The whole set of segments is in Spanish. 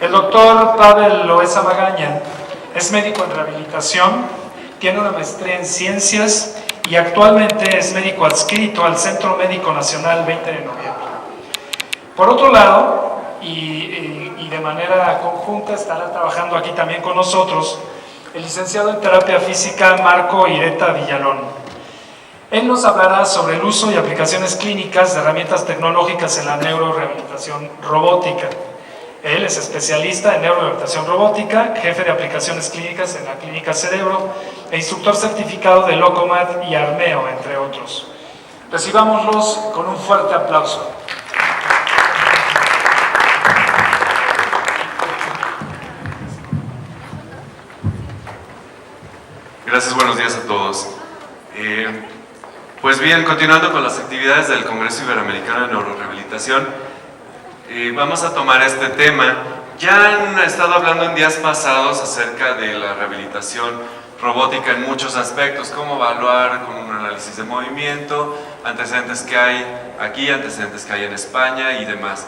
El doctor Pavel Loesa Magaña es médico en rehabilitación, tiene una maestría en ciencias y actualmente es médico adscrito al Centro Médico Nacional 20 de noviembre. Por otro lado, y de manera conjunta estará trabajando aquí también con nosotros el licenciado en terapia física Marco Ireta Villalón. Él nos hablará sobre el uso y aplicaciones clínicas de herramientas tecnológicas en la neurorehabilitación robótica. Él es especialista en neurorehabilitación robótica, jefe de aplicaciones clínicas en la Clínica Cerebro e instructor certificado de Locomat y Armeo, entre otros. Recibámoslos con un fuerte aplauso. Gracias, buenos días a todos. Pues bien, continuando con las actividades del Congreso Iberoamericano de Neurorehabilitación, vamos a tomar este tema. Ya han estado hablando en días pasados acerca de la rehabilitación robótica en muchos aspectos, cómo evaluar con un análisis de movimiento, antecedentes que hay aquí, antecedentes que hay en España y demás.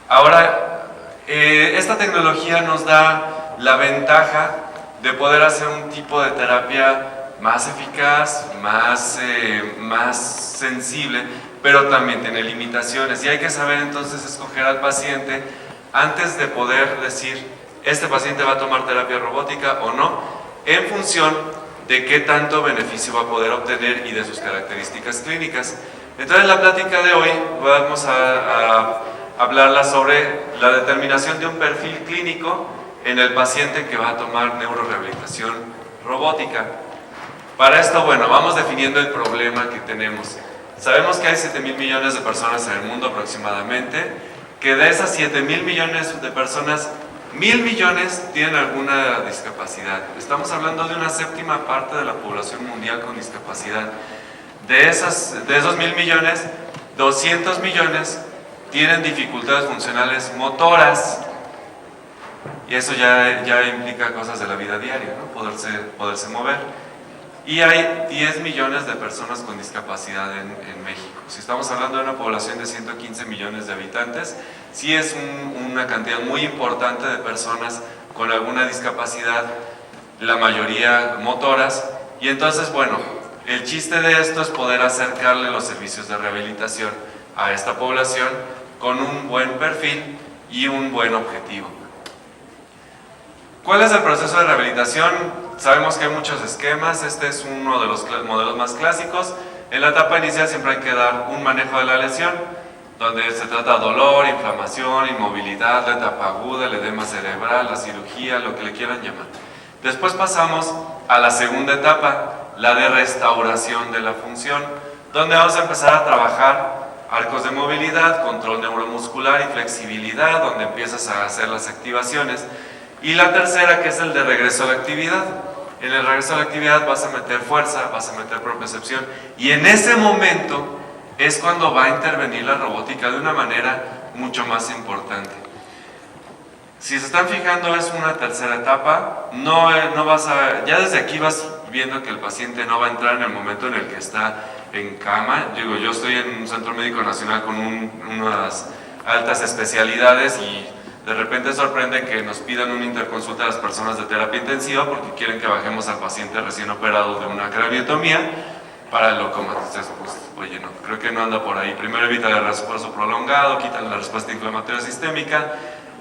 Ahora, esta tecnología nos da la ventaja de poder hacer un tipo de terapia más eficaz, más sensible, pero también tiene limitaciones y hay que saber entonces escoger al paciente antes de poder decir este paciente va a tomar terapia robótica o no, en función de qué tanto beneficio va a poder obtener y de sus características clínicas. Entonces, en la plática de hoy vamos a hablarla sobre la determinación de un perfil clínico en el paciente que va a tomar neurorehabilitación robótica. Para esto, bueno, vamos definiendo el problema que tenemos. Sabemos que hay 7,000 millones de personas en el mundo aproximadamente, que de esas 7,000 millones de personas, 1,000 millones tienen alguna discapacidad. Estamos hablando de una séptima parte de la población mundial con discapacidad. De esos 1,000 millones, 200 millones tienen dificultades funcionales motoras. Y eso ya implica cosas de la vida diaria, ¿no? Poderse mover. Y hay 10 millones de personas con discapacidad en México. Si estamos hablando de una población de 115 millones de habitantes, sí es una cantidad muy importante de personas con alguna discapacidad, la mayoría motoras. Y entonces, bueno, el chiste de esto es poder acercarle los servicios de rehabilitación a esta población con un buen perfil y un buen objetivo. ¿Cuál es el proceso de rehabilitación? Sabemos que hay muchos esquemas, este es uno de los modelos más clásicos. En la etapa inicial siempre hay que dar un manejo de la lesión, donde se trata dolor, inflamación, inmovilidad, la etapa aguda, el edema cerebral, la cirugía, lo que le quieran llamar. Después pasamos a la segunda etapa, la de restauración de la función, donde vamos a empezar a trabajar arcos de movilidad, control neuromuscular y flexibilidad, donde empiezas a hacer las activaciones. Y la tercera, que es el de regreso a la actividad. En el regreso a la actividad vas a meter fuerza, vas a meter propiocepción, y en ese momento es cuando va a intervenir la robótica de una manera mucho más importante. Si se están fijando, es una tercera etapa. Ya desde aquí vas viendo que el paciente no va a entrar en el momento en el que está en cama. Yo estoy en un centro médico nacional con unas altas especialidades y de repente sorprende que nos pidan una interconsulta a las personas de terapia intensiva porque quieren que bajemos al paciente recién operado de una craniotomía para el Locomat. Entonces, pues, oye, no, creo que no anda por ahí. Primero evita el reposo prolongado, quita la respuesta inflamatoria sistémica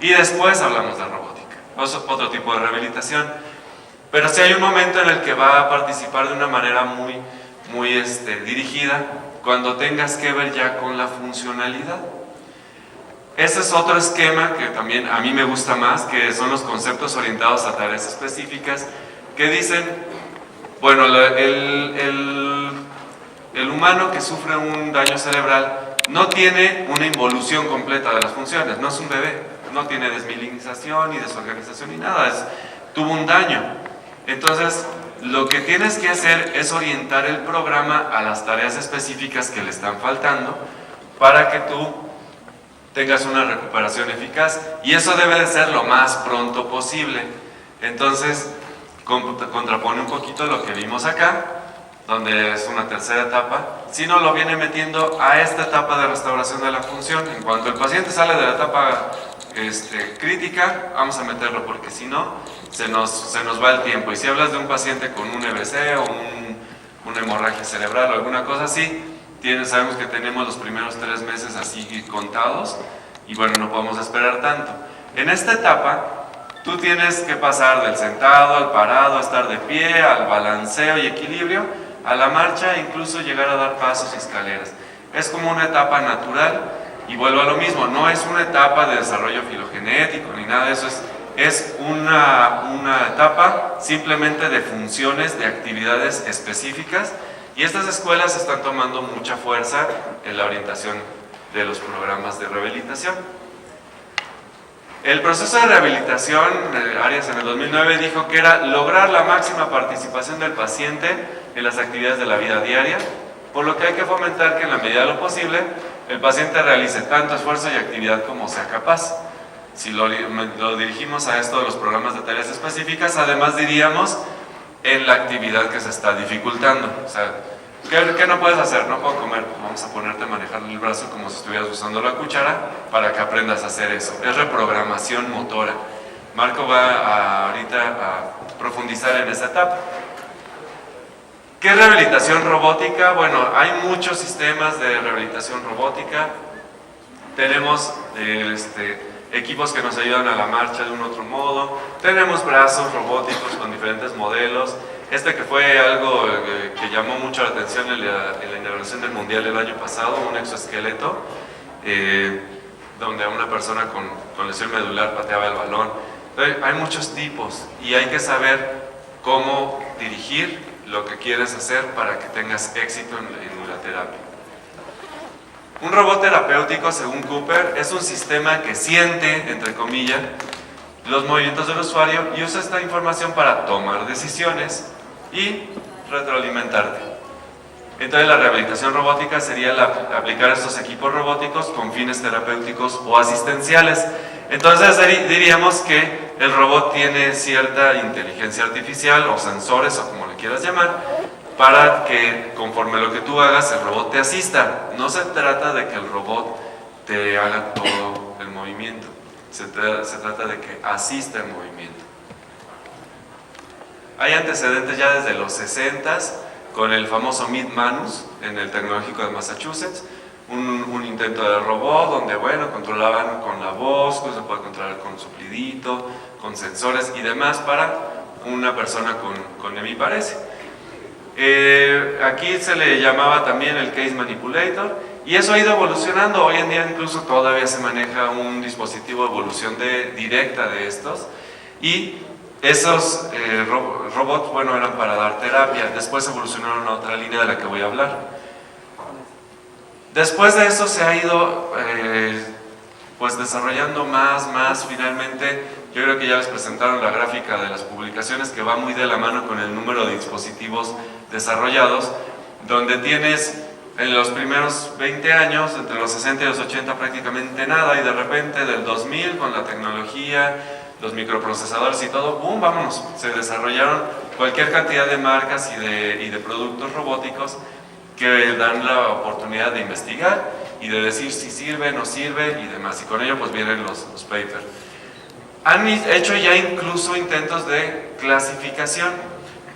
y después hablamos de robótica. Otro tipo de rehabilitación. Pero sí hay un momento en el que va a participar de una manera muy dirigida cuando tengas que ver ya con la funcionalidad. Ese es otro esquema que también a mí me gusta más, que son los conceptos orientados a tareas específicas, que dicen, bueno, el humano que sufre un daño cerebral no tiene una involución completa de las funciones, no es un bebé, no tiene desmielinización ni desorganización ni nada, tuvo un daño. Entonces, lo que tienes que hacer es orientar el programa a las tareas específicas que le están faltando para que tú tengas una recuperación eficaz, y eso debe de ser lo más pronto posible. Entonces, contrapone un poquito lo que vimos acá, donde es una tercera etapa, sino lo viene metiendo a esta etapa de restauración de la función. En cuanto el paciente sale de la etapa crítica, vamos a meterlo porque si no, se nos va el tiempo. Y si hablas de un paciente con un EBC o una hemorragia cerebral o alguna cosa así, sabemos que tenemos los primeros 3 meses así contados y bueno, no podemos esperar tanto. En esta etapa, tú tienes que pasar del sentado al parado, a estar de pie, al balanceo y equilibrio, a la marcha e incluso llegar a dar pasos y escaleras. Es como una etapa natural y vuelvo a lo mismo, no es una etapa de desarrollo filogenético ni nada de eso, es una etapa simplemente de funciones, de actividades específicas y estas escuelas están tomando mucha fuerza en la orientación de los programas de rehabilitación. El proceso de rehabilitación, Arias en el 2009 dijo que era lograr la máxima participación del paciente en las actividades de la vida diaria, por lo que hay que fomentar que en la medida de lo posible el paciente realice tanto esfuerzo y actividad como sea capaz. Si lo dirigimos a esto de los programas de tareas específicas, además diríamos en la actividad que se está dificultando. O sea, ¿qué no puedes hacer? No puedo comer. Vamos a ponerte a manejar el brazo como si estuvieras usando la cuchara para que aprendas a hacer eso. Es reprogramación motora. Marco va ahorita a profundizar en esa etapa. ¿Qué es rehabilitación robótica? Bueno, hay muchos sistemas de rehabilitación robótica. Tenemos equipos que nos ayudan a la marcha de un otro modo. Tenemos brazos robóticos con diferentes modelos. Que fue algo que llamó mucho la atención en la inauguración del Mundial el año pasado, un exoesqueleto, donde una persona con lesión medular pateaba el balón. Entonces, hay muchos tipos y hay que saber cómo dirigir lo que quieres hacer para que tengas éxito en la terapia. Un robot terapéutico, según Cooper, es un sistema que siente, entre comillas, los movimientos del usuario y usa esta información para tomar decisiones y retroalimentarte. Entonces la rehabilitación robótica sería aplicar estos equipos robóticos con fines terapéuticos o asistenciales. Entonces diríamos que el robot tiene cierta inteligencia artificial o sensores o como le quieras llamar, para que conforme lo que tú hagas el robot te asista. No se trata de que el robot te haga todo el movimiento, se trata de que asista el movimiento. Hay antecedentes ya desde los 60s con el famoso Meet Manus en el Tecnológico de Massachusetts, un intento de robot donde, bueno, controlaban con la voz, se puede controlar con suplidito, con sensores y demás para una persona con hemiparesia. Aquí se le llamaba también el Case Manipulator y eso ha ido evolucionando. Hoy en día incluso todavía se maneja un dispositivo de evolución directa de estos y esos robots, bueno, eran para dar terapia. Después evolucionaron a otra línea de la que voy a hablar. Después de eso se ha ido pues desarrollando más. Finalmente, yo creo que ya les presentaron la gráfica de las publicaciones que va muy de la mano con el número de dispositivos desarrollados, donde tienes en los primeros 20 años, entre los 60 y los 80 prácticamente nada, y de repente del 2000 con la tecnología, los microprocesadores y todo, ¡boom!, vámonos, se desarrollaron cualquier cantidad de marcas y de productos robóticos que dan la oportunidad de investigar y de decir si sirve, no sirve y demás, y con ello pues vienen los papers. Han hecho ya incluso intentos de clasificación.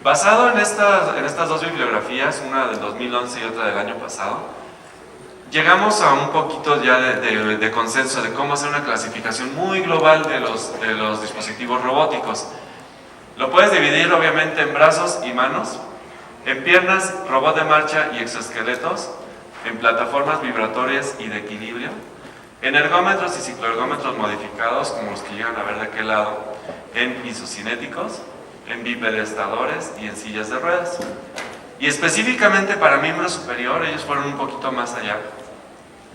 Basado en estas dos bibliografías, una del 2011 y otra del año pasado, llegamos a un poquito ya de consenso de cómo hacer una clasificación muy global de los dispositivos robóticos. Lo puedes dividir obviamente en brazos y manos, en piernas, robot de marcha y exoesqueletos, en plataformas vibratorias y de equilibrio, en ergómetros y cicloergómetros modificados, como los que llegan a ver de aquel lado, en isocinéticos, en bipedestadores y en sillas de ruedas. Y específicamente para miembro superior, ellos fueron un poquito más allá.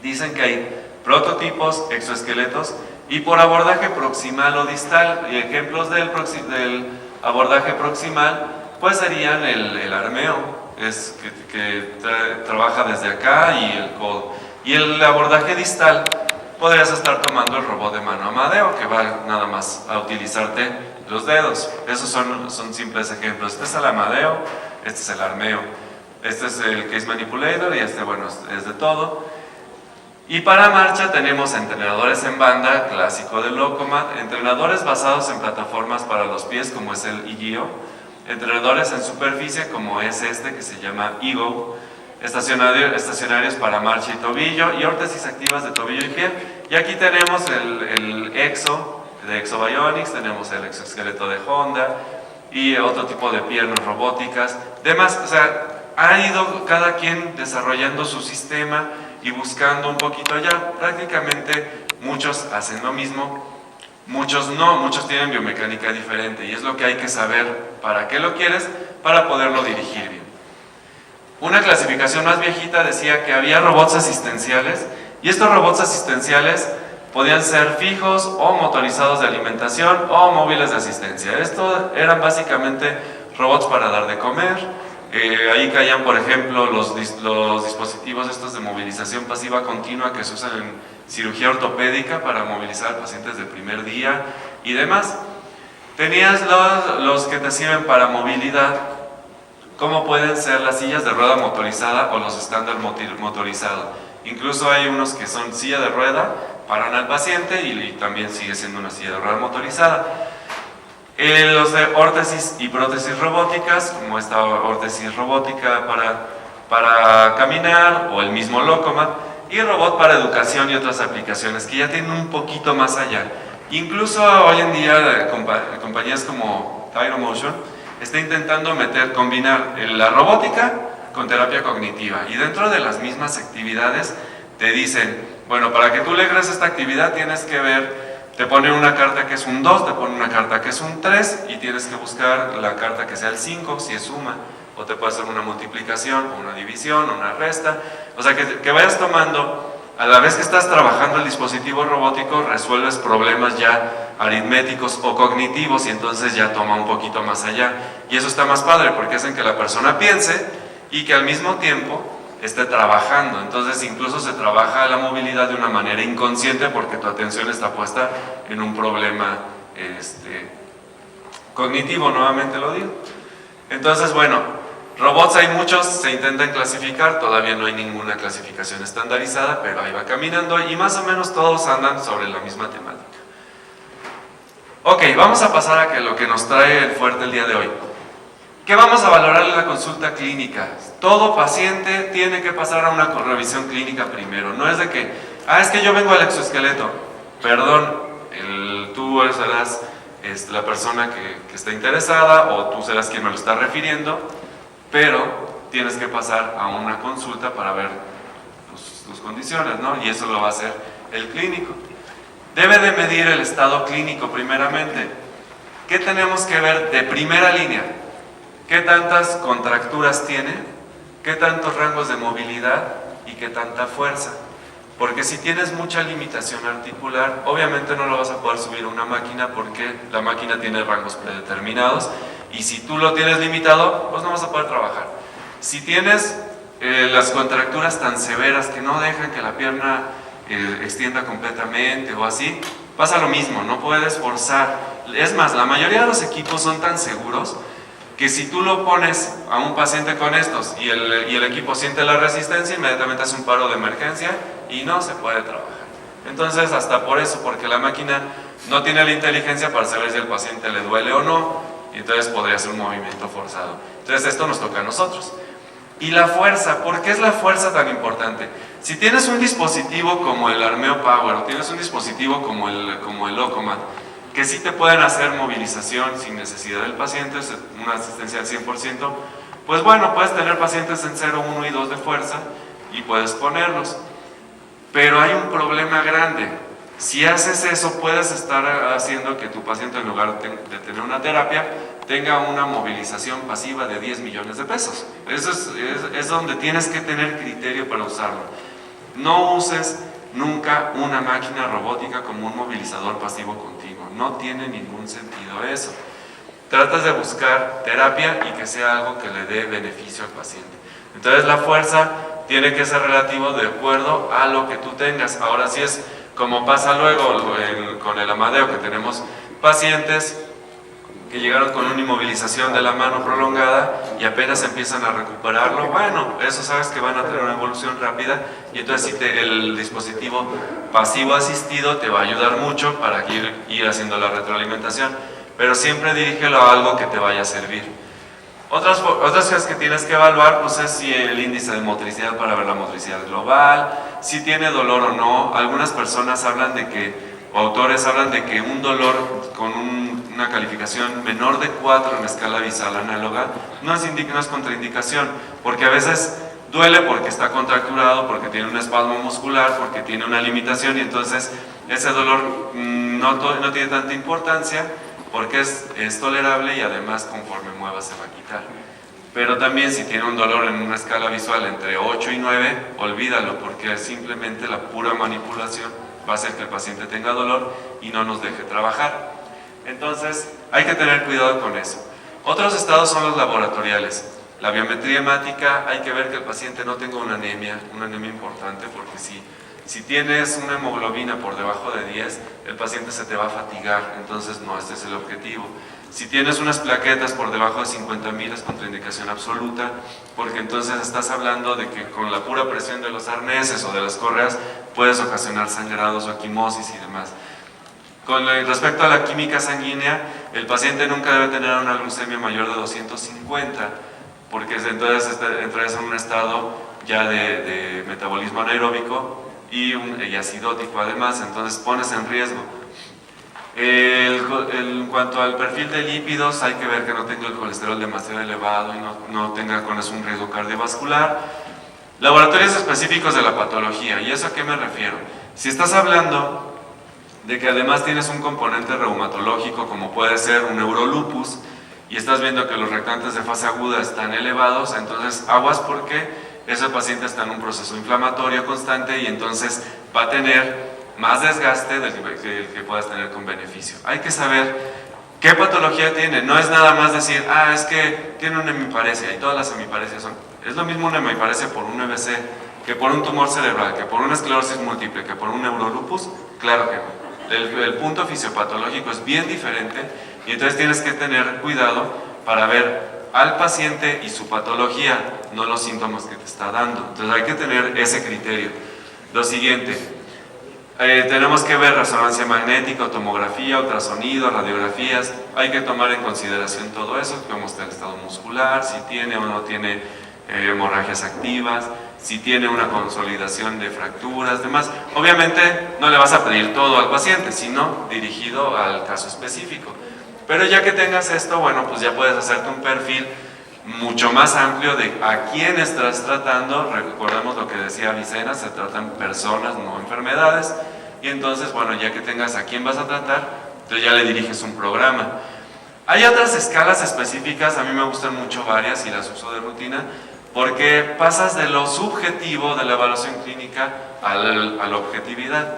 Dicen que hay prototipos, exoesqueletos y por abordaje proximal o distal. Y ejemplos del abordaje proximal pues serían el armeo, que trabaja desde acá, y el codo. Y el abordaje distal podrías estar tomando el robot de mano Amadeo, que va nada más a utilizarte los dedos. Esos son simples ejemplos. Este es el Amadeo, este es el armeo, este es el Case Manipulator y este, bueno, es de todo. Y para marcha tenemos entrenadores en banda, clásico del Locomat, entrenadores basados en plataformas para los pies, como es el IGIO, entrenadores en superficie, como es este que se llama EGO, estacionarios para marcha y tobillo, y órtesis activas de tobillo y pie. Y aquí tenemos el EXO, de Exo Bionics, tenemos el exoesqueleto de Honda, y otro tipo de piernas robóticas, demás, o sea, ha ido cada quien desarrollando su sistema y buscando un poquito allá. Prácticamente muchos hacen lo mismo, muchos no, muchos tienen biomecánica diferente y es lo que hay que saber para qué lo quieres, para poderlo dirigir bien. Una clasificación más viejita decía que había robots asistenciales y estos robots asistenciales podían ser fijos o motorizados de alimentación o móviles de asistencia. Estos eran básicamente robots para dar de comer. Ahí caían, por ejemplo, los dispositivos estos de movilización pasiva continua que se usan en cirugía ortopédica para movilizar pacientes del primer día y demás. Tenías los que te sirven para movilidad, como pueden ser las sillas de rueda motorizada o los estándar motorizados. Incluso hay unos que son silla de rueda, paran al paciente y también sigue siendo una silla de rueda motorizada. Los de órtesis y prótesis robóticas, como esta órtesis robótica para caminar o el mismo Locomat, y robot para educación y otras aplicaciones que ya tienen un poquito más allá. Incluso hoy en día compañías como Tyromotion está intentando combinar la robótica con terapia cognitiva, y dentro de las mismas actividades te dicen, bueno, para que tú logres esta actividad tienes que ver, te ponen una carta que es un 2, te ponen una carta que es un 3 y tienes que buscar la carta que sea el 5 si es suma, o te puede hacer una multiplicación, o una división, o una resta. O sea, que vayas tomando, a la vez que estás trabajando el dispositivo robótico, resuelves problemas ya aritméticos o cognitivos y entonces ya toma un poquito más allá. Y eso está más padre porque hacen que la persona piense y que al mismo tiempo esté trabajando. Entonces incluso se trabaja la movilidad de una manera inconsciente porque tu atención está puesta en un problema cognitivo, nuevamente lo digo. Entonces, bueno, robots hay muchos, se intentan clasificar, todavía no hay ninguna clasificación estandarizada, pero ahí va caminando y más o menos todos andan sobre la misma temática. Ok, vamos a pasar a lo que nos trae el fuerte el día de hoy. ¿Qué vamos a valorar en la consulta clínica? Todo paciente tiene que pasar a una revisión clínica primero. No es de que, es que yo vengo al exoesqueleto. Perdón, tú serás la persona que está interesada o tú serás quien me lo está refiriendo, pero tienes que pasar a una consulta para ver tus condiciones, ¿no? Y eso lo va a hacer el clínico. Debe de medir el estado clínico primeramente. ¿Qué tenemos que ver de primera línea? ¿Qué tantas contracturas tiene? ¿Qué tantos rangos de movilidad? ¿Y qué tanta fuerza? Porque si tienes mucha limitación articular, obviamente no lo vas a poder subir a una máquina porque la máquina tiene rangos predeterminados y si tú lo tienes limitado, pues no vas a poder trabajar. Si tienes las contracturas tan severas que no dejan que la pierna extienda completamente o así, pasa lo mismo, no puedes forzar. Es más, la mayoría de los equipos son tan seguros que si tú lo pones a un paciente con estos y el equipo siente la resistencia, inmediatamente hace un paro de emergencia y no se puede trabajar. Entonces, hasta por eso, porque la máquina no tiene la inteligencia para saber si al paciente le duele o no, y entonces podría ser un movimiento forzado. Entonces, esto nos toca a nosotros. Y la fuerza, ¿por qué es la fuerza tan importante? Si tienes un dispositivo como el Armeo Power o tienes un dispositivo como el Locomat, que sí te pueden hacer movilización sin necesidad del paciente, es una asistencia al 100%, pues bueno, puedes tener pacientes en 0, 1 y 2 de fuerza y puedes ponerlos. Pero hay un problema grande. Si haces eso, puedes estar haciendo que tu paciente, en lugar de tener una terapia, tenga una movilización pasiva de 10 millones de pesos. Eso es donde tienes que tener criterio para usarlo. No uses nunca una máquina robótica como un movilizador pasivo continuo. No tiene ningún sentido eso. Tratas de buscar terapia y que sea algo que le dé beneficio al paciente. Entonces la fuerza tiene que ser relativo de acuerdo a lo que tú tengas. Ahora sí es como pasa luego con el Amadeo, que tenemos pacientes que llegaron con una inmovilización de la mano prolongada y apenas empiezan a recuperarlo, bueno, eso sabes que van a tener una evolución rápida y entonces el dispositivo pasivo asistido te va a ayudar mucho para ir haciendo la retroalimentación, pero siempre dirígelo a algo que te vaya a servir. Otras cosas que tienes que evaluar pues es si el índice de motricidad para ver la motricidad global, si tiene dolor o no. Algunas personas hablan de que, o autores hablan de que un dolor con una calificación menor de 4 en escala visual análoga no es contraindicación, porque a veces duele porque está contracturado, porque tiene un espasmo muscular, porque tiene una limitación y entonces ese dolor no tiene tanta importancia porque es tolerable y además conforme mueva se va a quitar. Pero también si tiene un dolor en una escala visual entre 8 y 9, olvídalo porque simplemente la pura manipulación va a hacer que el paciente tenga dolor y no nos deje trabajar. Entonces hay que tener cuidado con eso. Otros estados son los laboratoriales. La biometría hemática, hay que ver que el paciente no tenga una anemia importante, porque si tienes una hemoglobina por debajo de 10, el paciente se te va a fatigar, entonces no, este es el objetivo. Si tienes unas plaquetas por debajo de 50.000 es contraindicación absoluta, porque entonces estás hablando de que con la pura presión de los arneses o de las correas puedes ocasionar sangrados o equimosis y demás. Con respecto a la química sanguínea, el paciente nunca debe tener una glucemia mayor de 250, porque entonces entrarías en un estado ya de metabolismo anaeróbico y acidótico además, entonces pones en riesgo. En cuanto al perfil de lípidos, hay que ver que no tenga el colesterol demasiado elevado y no tenga con eso un riesgo cardiovascular. Laboratorios específicos de la patología, ¿y eso a qué me refiero? Si estás hablando de que además tienes un componente reumatológico como puede ser un neurolupus y estás viendo que los reactantes de fase aguda están elevados, entonces aguas porque ese paciente está en un proceso inflamatorio constante y entonces va a tener más desgaste del que puedas tener con beneficio. Hay que saber qué patología tiene, no es nada más decir, es que tiene una hemiparesia y todas las hemiparesias son. Es lo mismo una hemiparesia por un EBC que por un tumor cerebral, que por una esclerosis múltiple, que por un neurolupus, claro que no. El punto fisiopatológico es bien diferente y entonces tienes que tener cuidado para ver al paciente y su patología, no los síntomas que te está dando. Entonces hay que tener ese criterio. Lo siguiente, tenemos que ver resonancia magnética, tomografía, ultrasonido, radiografías. Hay que tomar en consideración todo eso, cómo está el estado muscular, si tiene o no tiene hemorragias activas, si tiene una consolidación de fracturas, demás. Obviamente no le vas a pedir todo al paciente, sino dirigido al caso específico. Pero ya que tengas esto, bueno, pues ya puedes hacerte un perfil mucho más amplio de a quién estás tratando. Recordemos lo que decía Avicena, se tratan personas, no enfermedades. Y entonces, bueno, ya que tengas a quién vas a tratar, entonces ya le diriges un programa. Hay otras escalas específicas, a mí me gustan mucho varias y las uso de rutina, porque pasas de lo subjetivo de la evaluación clínica a la objetividad.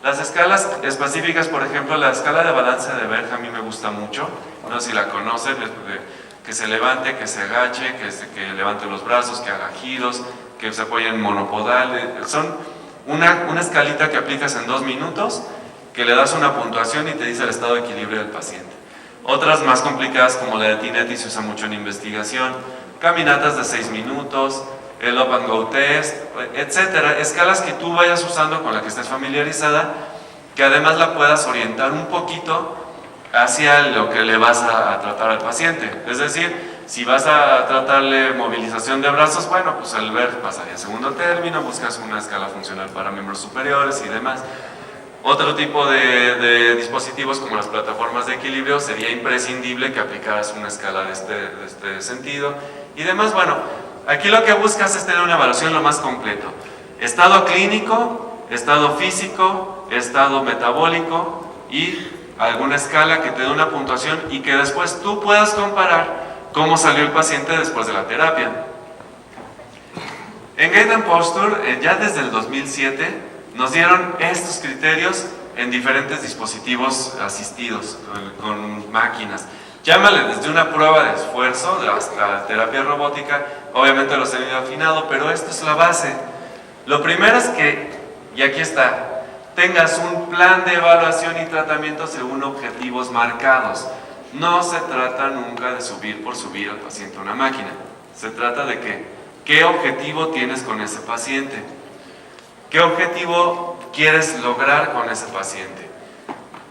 Las escalas específicas, por ejemplo, la escala de balance de Berg a mí me gusta mucho, no sé si la conocen, que se levante, que se agache, que levante los brazos, que haga giros, que se apoye en monopodal. Son una escalita que aplicas en 2 minutos, que le das una puntuación y te dice el estado de equilibrio del paciente. Otras más complicadas como la de Tinetti se usa mucho en investigación, caminatas de 6 minutos, el Up and Go Test, etcétera, escalas que tú vayas usando con la que estés familiarizada, que además la puedas orientar un poquito hacia lo que le vas a tratar al paciente. Es decir, si vas a tratarle movilización de brazos, bueno, pues el Berg pasaría a segundo término, buscas una escala funcional para miembros superiores y demás. Otro tipo de dispositivos como las plataformas de equilibrio sería imprescindible que aplicaras una escala de este sentido y demás. Bueno, aquí lo que buscas es tener una evaluación lo más completo. Estado clínico, estado físico, estado metabólico y alguna escala que te dé una puntuación y que después tú puedas comparar cómo salió el paciente después de la terapia. En Gait and Posture, ya desde el 2007, nos dieron estos criterios en diferentes dispositivos asistidos, con máquinas. Llámale desde una prueba de esfuerzo hasta terapia robótica, obviamente los he ido afinado, pero esto es la base. Lo primero es que, y aquí está, tengas un plan de evaluación y tratamiento según objetivos marcados. no se trata nunca de subir por subir al paciente a una máquina. Se trata de qué objetivo tienes con ese paciente, qué objetivo quieres lograr con ese paciente,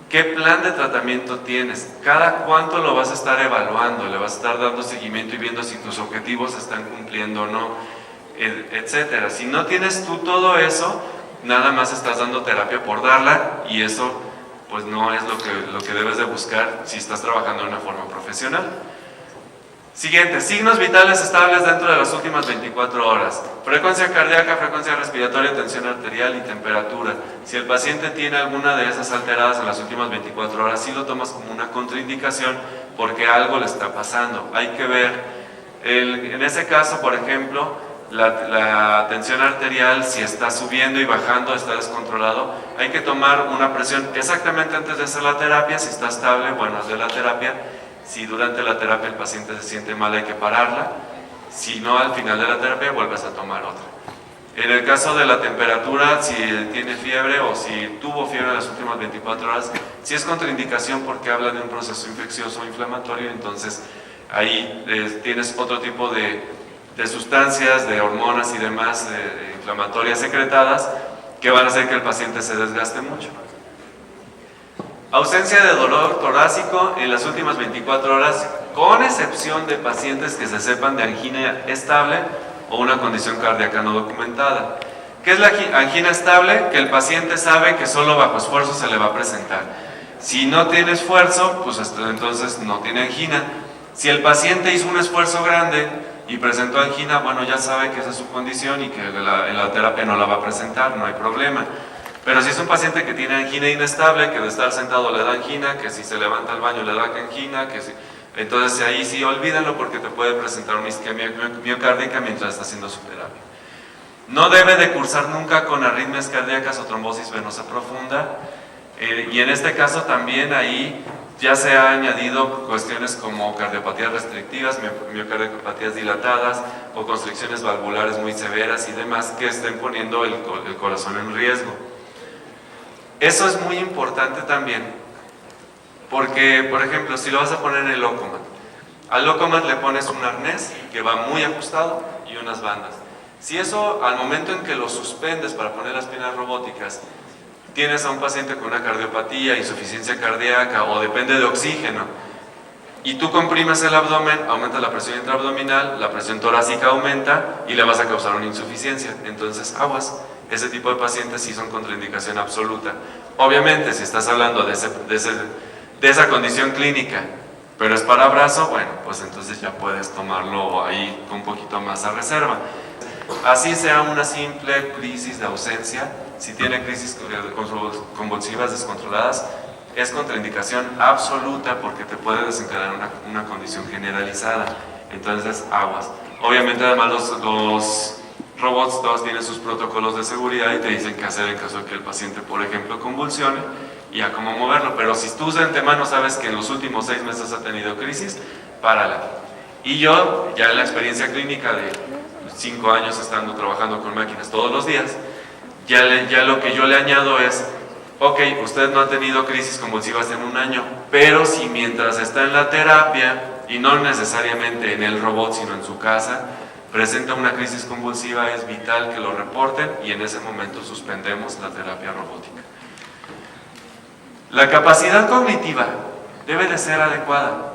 qué plan de tratamiento tienes, cada cuánto lo vas a estar evaluando, le vas a estar dando seguimiento y viendo si tus objetivos se están cumpliendo o no, etcétera. Si no tienes tú todo eso, nada más estás dando terapia por darla, y eso pues no es lo que debes de buscar si estás trabajando de una forma profesional. Siguiente, signos vitales estables dentro de las últimas 24 horas. Frecuencia cardíaca, frecuencia respiratoria, tensión arterial y temperatura. Si el paciente tiene alguna de esas alteradas en las últimas 24 horas, sí lo tomas como una contraindicación porque algo le está pasando. Hay que ver, en ese caso, por ejemplo, la tensión arterial, si está subiendo y bajando, está descontrolado, hay que tomar una presión exactamente antes de hacer la terapia. Si está estable, bueno, haz de la terapia. Si durante la terapia el paciente se siente mal, hay que pararla. Si no, al final de la terapia vuelves a tomar otra. En el caso de la temperatura, si tiene fiebre o si tuvo fiebre en las últimas 24 horas, si es contraindicación porque habla de un proceso infeccioso o inflamatorio, entonces ahí tienes otro tipo de sustancias, de hormonas y demás inflamatorias secretadas que van a hacer que el paciente se desgaste mucho. Ausencia de dolor torácico en las últimas 24 horas, con excepción de pacientes que se sepan de angina estable o una condición cardíaca no documentada. ¿Qué es la angina estable? Que el paciente sabe que solo bajo esfuerzo se le va a presentar. Si no tiene esfuerzo, pues entonces no tiene angina. Si el paciente hizo un esfuerzo grande y presentó angina, bueno, ya sabe que esa es su condición y que en la terapia no la va a presentar, no hay problema. Pero si es un paciente que tiene angina inestable, que de estar sentado le da angina, que si se levanta al baño le da angina, entonces ahí sí olvídalo porque te puede presentar una isquemia miocárdica mientras está haciendo su terapia. No debe de cursar nunca con arritmias cardíacas o trombosis venosa profunda, y en este caso también ahí ya se ha añadido cuestiones como cardiopatías restrictivas, miocardiopatías dilatadas o constricciones valvulares muy severas y demás que estén poniendo el corazón en riesgo. Eso es muy importante también, porque, por ejemplo, si lo vas a poner en el Locomat, al Locomat le pones un arnés que va muy ajustado y unas bandas. Si eso, al momento en que lo suspendes para poner las piernas robóticas, tienes a un paciente con una cardiopatía, insuficiencia cardíaca o depende de oxígeno, y tú comprimes el abdomen, aumenta la presión intraabdominal, la presión torácica aumenta y le vas a causar una insuficiencia. Entonces, aguas. Ese tipo de pacientes sí son contraindicación absoluta. Obviamente, si estás hablando de esa condición clínica, pero es para brazo, bueno, pues entonces ya puedes tomarlo ahí con un poquito más a reserva. Así sea una simple crisis de ausencia, si tiene crisis convulsivas descontroladas, es contraindicación absoluta porque te puede desencadenar una condición generalizada. Entonces, aguas. Obviamente, además, los robots todos tienen sus protocolos de seguridad y te dicen qué hacer en caso de que el paciente, por ejemplo, convulsione y a cómo moverlo. Pero si tú de antemano sabes que en los últimos 6 meses ha tenido crisis, párala. Y yo, ya en la experiencia clínica de 5 años trabajando con máquinas todos los días, ya lo que yo le añado es, ok, usted no ha tenido crisis convulsivas en 1 año, pero si mientras está en la terapia, y no necesariamente en el robot, sino en su casa, presenta una crisis convulsiva, es vital que lo reporten y en ese momento suspendemos la terapia robótica. La capacidad cognitiva debe de ser adecuada.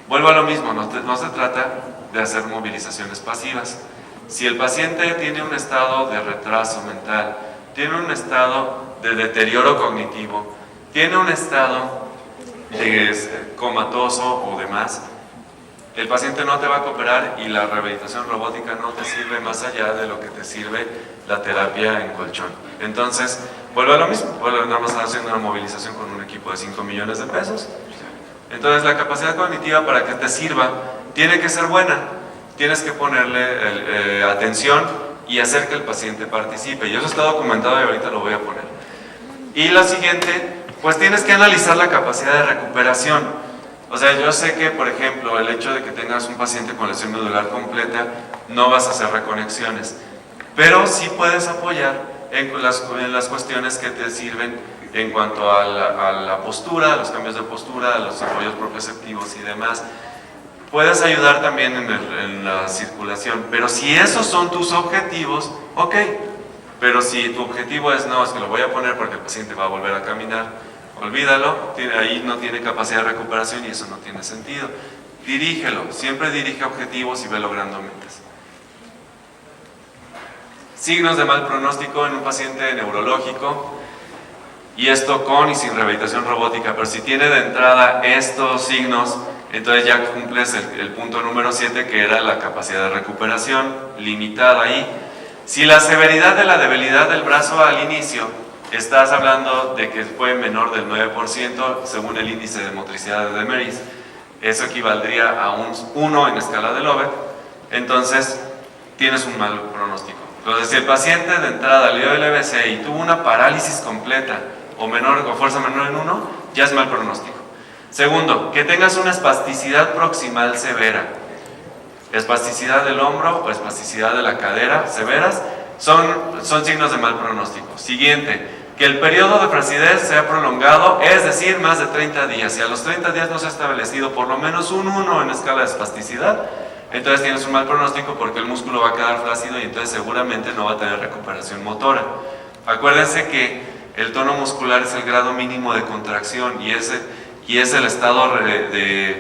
Vuelvo a lo mismo, no se trata de hacer movilizaciones pasivas. Si el paciente tiene un estado de retraso mental, tiene un estado de deterioro cognitivo, tiene un estado de comatoso o demás, el paciente no te va a cooperar y la rehabilitación robótica no te sirve más allá de lo que te sirve la terapia en colchón. Entonces, vuelve a lo mismo, nada más haciendo una movilización con un equipo de 5 millones de pesos. Entonces, la capacidad cognitiva para que te sirva tiene que ser buena. Tienes que ponerle atención y hacer que el paciente participe. Y eso está documentado y ahorita lo voy a poner. Y la siguiente, pues tienes que analizar la capacidad de recuperación. O sea, yo sé que, por ejemplo, el hecho de que tengas un paciente con lesión medular completa, no vas a hacer reconexiones, pero sí puedes apoyar en las cuestiones que te sirven en cuanto a la postura, a los cambios de postura, a los apoyos propioceptivos y demás. Puedes ayudar también en la circulación, pero si esos son tus objetivos, ok. Pero si tu objetivo es que lo voy a poner porque el paciente va a volver a caminar, olvídalo, ahí no tiene capacidad de recuperación y eso no tiene sentido. Dirígelo, siempre dirige objetivos y ve logrando metas. Signos de mal pronóstico en un paciente neurológico, y esto con y sin rehabilitación robótica, pero si tiene de entrada estos signos, entonces ya cumples el punto número 7, que era la capacidad de recuperación limitada ahí. Si la severidad de la debilidad del brazo al inicio, estás hablando de que fue menor del 9% según el índice de motricidad de Demeris, eso equivaldría a un 1 en escala de Lovett, entonces tienes un mal pronóstico. Entonces, si el paciente de entrada le dio el EBC y tuvo una parálisis completa o fuerza menor en 1, ya es mal pronóstico. Segundo, que tengas una espasticidad proximal severa. Espasticidad del hombro o espasticidad de la cadera severas son signos de mal pronóstico. Siguiente, que el periodo de flacidez sea prolongado, es decir, más de 30 días. Si a los 30 días no se ha establecido por lo menos un 1 en escala de espasticidad, entonces tienes un mal pronóstico porque el músculo va a quedar flácido y entonces seguramente no va a tener recuperación motora. Acuérdense que el tono muscular es el grado mínimo de contracción y es el estado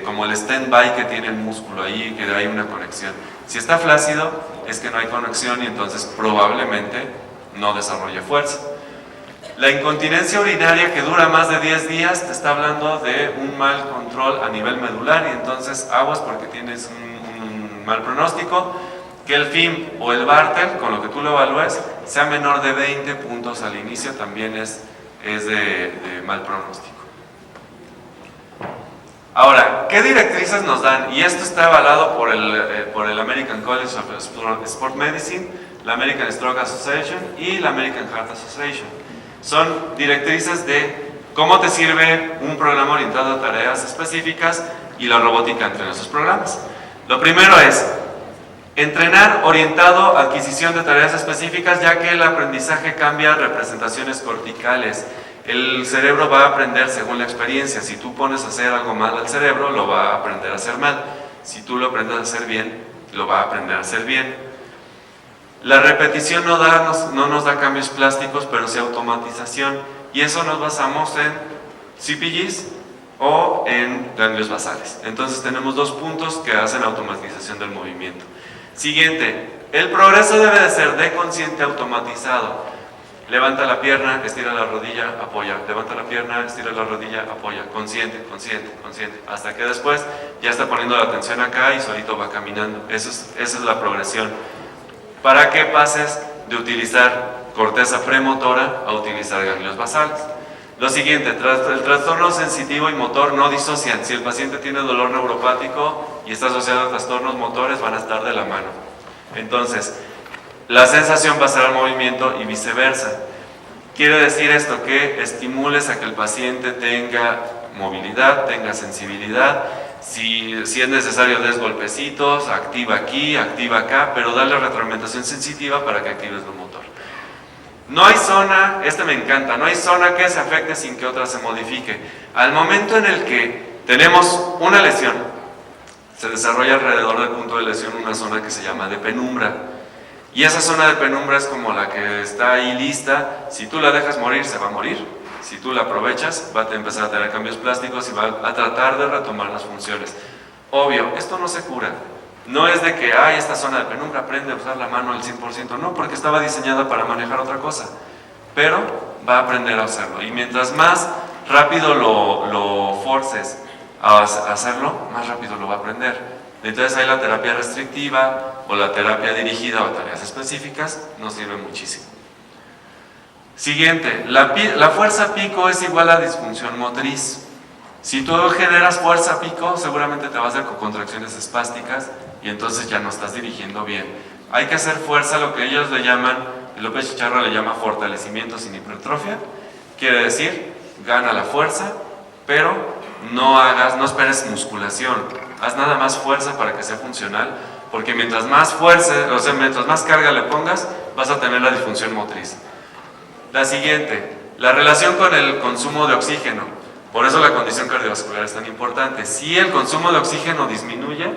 como el stand-by que tiene el músculo, ahí que hay una conexión. Si está flácido es que no hay conexión y entonces probablemente no desarrolle fuerza. La incontinencia urinaria que dura más de 10 días te está hablando de un mal control a nivel medular y entonces aguas porque tienes un mal pronóstico. Que el FIM o el Bartel, con lo que tú lo evalúes, sea menor de 20 puntos al inicio también es de mal pronóstico. Ahora, ¿qué directrices nos dan? Y esto está avalado por el American College of Sport Medicine, la American Stroke Association y la American Heart Association. Son directrices de cómo te sirve un programa orientado a tareas específicas y la robótica entre esos programas. Lo primero es entrenar orientado a adquisición de tareas específicas, ya que el aprendizaje cambia representaciones corticales. El cerebro va a aprender según la experiencia. Si tú pones a hacer algo mal al cerebro, lo va a aprender a hacer mal. Si tú lo aprendes a hacer bien, lo va a aprender a hacer bien. La repetición no nos da cambios plásticos, pero sí automatización. Y eso nos basamos en CPGs o en ganglios basales. Entonces tenemos dos puntos que hacen automatización del movimiento. Siguiente, el progreso debe de ser de consciente automatizado. Levanta la pierna, estira la rodilla, apoya. Levanta la pierna, estira la rodilla, apoya. Consciente, consciente, consciente. Hasta que después ya está poniendo la atención acá y solito va caminando. Esa es la progresión. Para que pases de utilizar corteza premotora a utilizar ganglios basales. Lo siguiente, el trastorno sensitivo y motor no disocian. Si el paciente tiene dolor neuropático y está asociado a trastornos motores, van a estar de la mano. Entonces, la sensación va a ser al movimiento y viceversa. Quiere decir esto que estimules a que el paciente tenga movilidad, tenga sensibilidad. Si es necesario, des golpecitos, activa aquí, activa acá, pero darle retroalimentación sensitiva para que actives lo motor. No hay zona, me encanta, no hay zona que se afecte sin que otra se modifique. Al momento en el que tenemos una lesión, se desarrolla alrededor del punto de lesión una zona que se llama de penumbra. Y esa zona de penumbra es como la que está ahí lista. Si tú la dejas morir, se va a morir. Si tú la aprovechas, va a empezar a tener cambios plásticos y va a tratar de retomar las funciones. Obvio, esto no se cura. No es de que, esta zona de penumbra, aprende a usar la mano al 100%. No, porque estaba diseñada para manejar otra cosa. Pero va a aprender a hacerlo. Y mientras más rápido lo forces a hacerlo, más rápido lo va a aprender. Entonces ahí la terapia restrictiva o la terapia dirigida a tareas específicas nos sirve muchísimo. Siguiente, la fuerza pico es igual a disfunción motriz. Si tú generas fuerza pico, seguramente te vas a hacer con contracciones espásticas y entonces ya no estás dirigiendo bien. Hay que hacer fuerza, lo que ellos le llaman, López Chicharro le llama fortalecimiento sin hipertrofia. Quiere decir, gana la fuerza, pero no esperes musculación. Haz nada más fuerza para que sea funcional, porque mientras más fuerza, mientras más carga le pongas, vas a tener la disfunción motriz. La siguiente, La relación con el consumo de oxígeno, por eso la condición cardiovascular es tan importante. Si el consumo de oxígeno disminuye,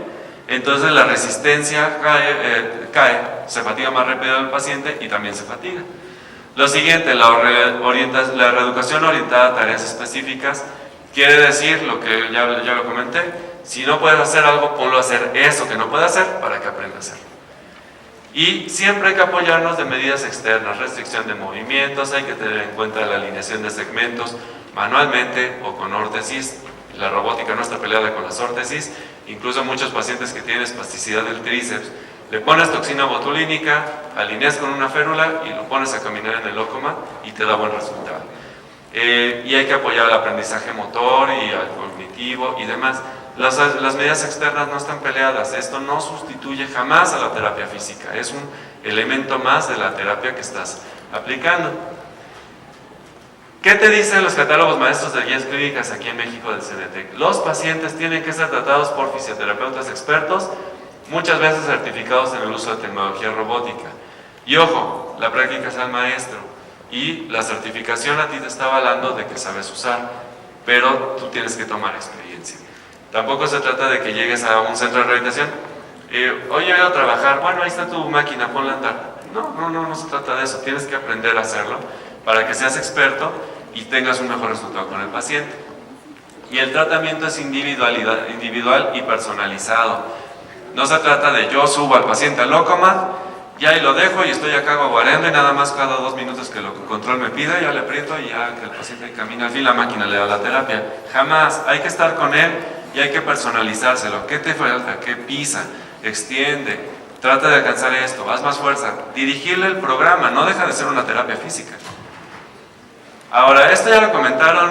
entonces la resistencia cae, se fatiga más rápido el paciente y también se fatiga. Lo siguiente, la reeducación orientada a tareas específicas, quiere decir, lo que ya lo comenté, si no puedes hacer algo, ponlo a hacer eso que no puede hacer para que aprenda a hacerlo. Y siempre hay que apoyarnos de medidas externas, restricción de movimientos, hay que tener en cuenta la alineación de segmentos manualmente o con órtesis. La robótica no está peleada con las órtesis, incluso muchos pacientes que tienen espasticidad del tríceps, le pones toxina botulínica, alineas con una férula y lo pones a caminar en el ócoma y te da buen resultado. Y hay que apoyar el aprendizaje motor y al cognitivo y demás. Las medidas externas no están peleadas, esto no sustituye jamás a la terapia física, es un elemento más de la terapia que estás aplicando. ¿Qué te dicen los catálogos maestros de guías clínicas aquí en México del CDT? Los pacientes tienen que ser tratados por fisioterapeutas expertos, muchas veces certificados en el uso de tecnología robótica. Y ojo, la práctica es al maestro y la certificación a ti te está avalando de que sabes usar, pero tú tienes que tomar experiencia. Tampoco se trata de que llegues a un centro de rehabilitación, oye, voy a trabajar, bueno, ahí está tu máquina, ponla a andar. No se trata de eso, tienes que aprender a hacerlo para que seas experto y tengas un mejor resultado con el paciente. Y el tratamiento es individual y personalizado. No se trata de yo subo al paciente al ócoma, ya ahí lo dejo y estoy acá guaguareando y nada más cada 2 minutos que el control me pida, ya le aprieto y ya que el paciente camina, al fin la máquina le da la terapia. Jamás, hay que estar con él y hay que personalizárselo. ¿Qué te falta? ¿Qué pisa? Extiende, trata de alcanzar esto, haz más fuerza. Dirigirle el programa, no deja de ser una terapia física. Ahora, esto ya lo comentaron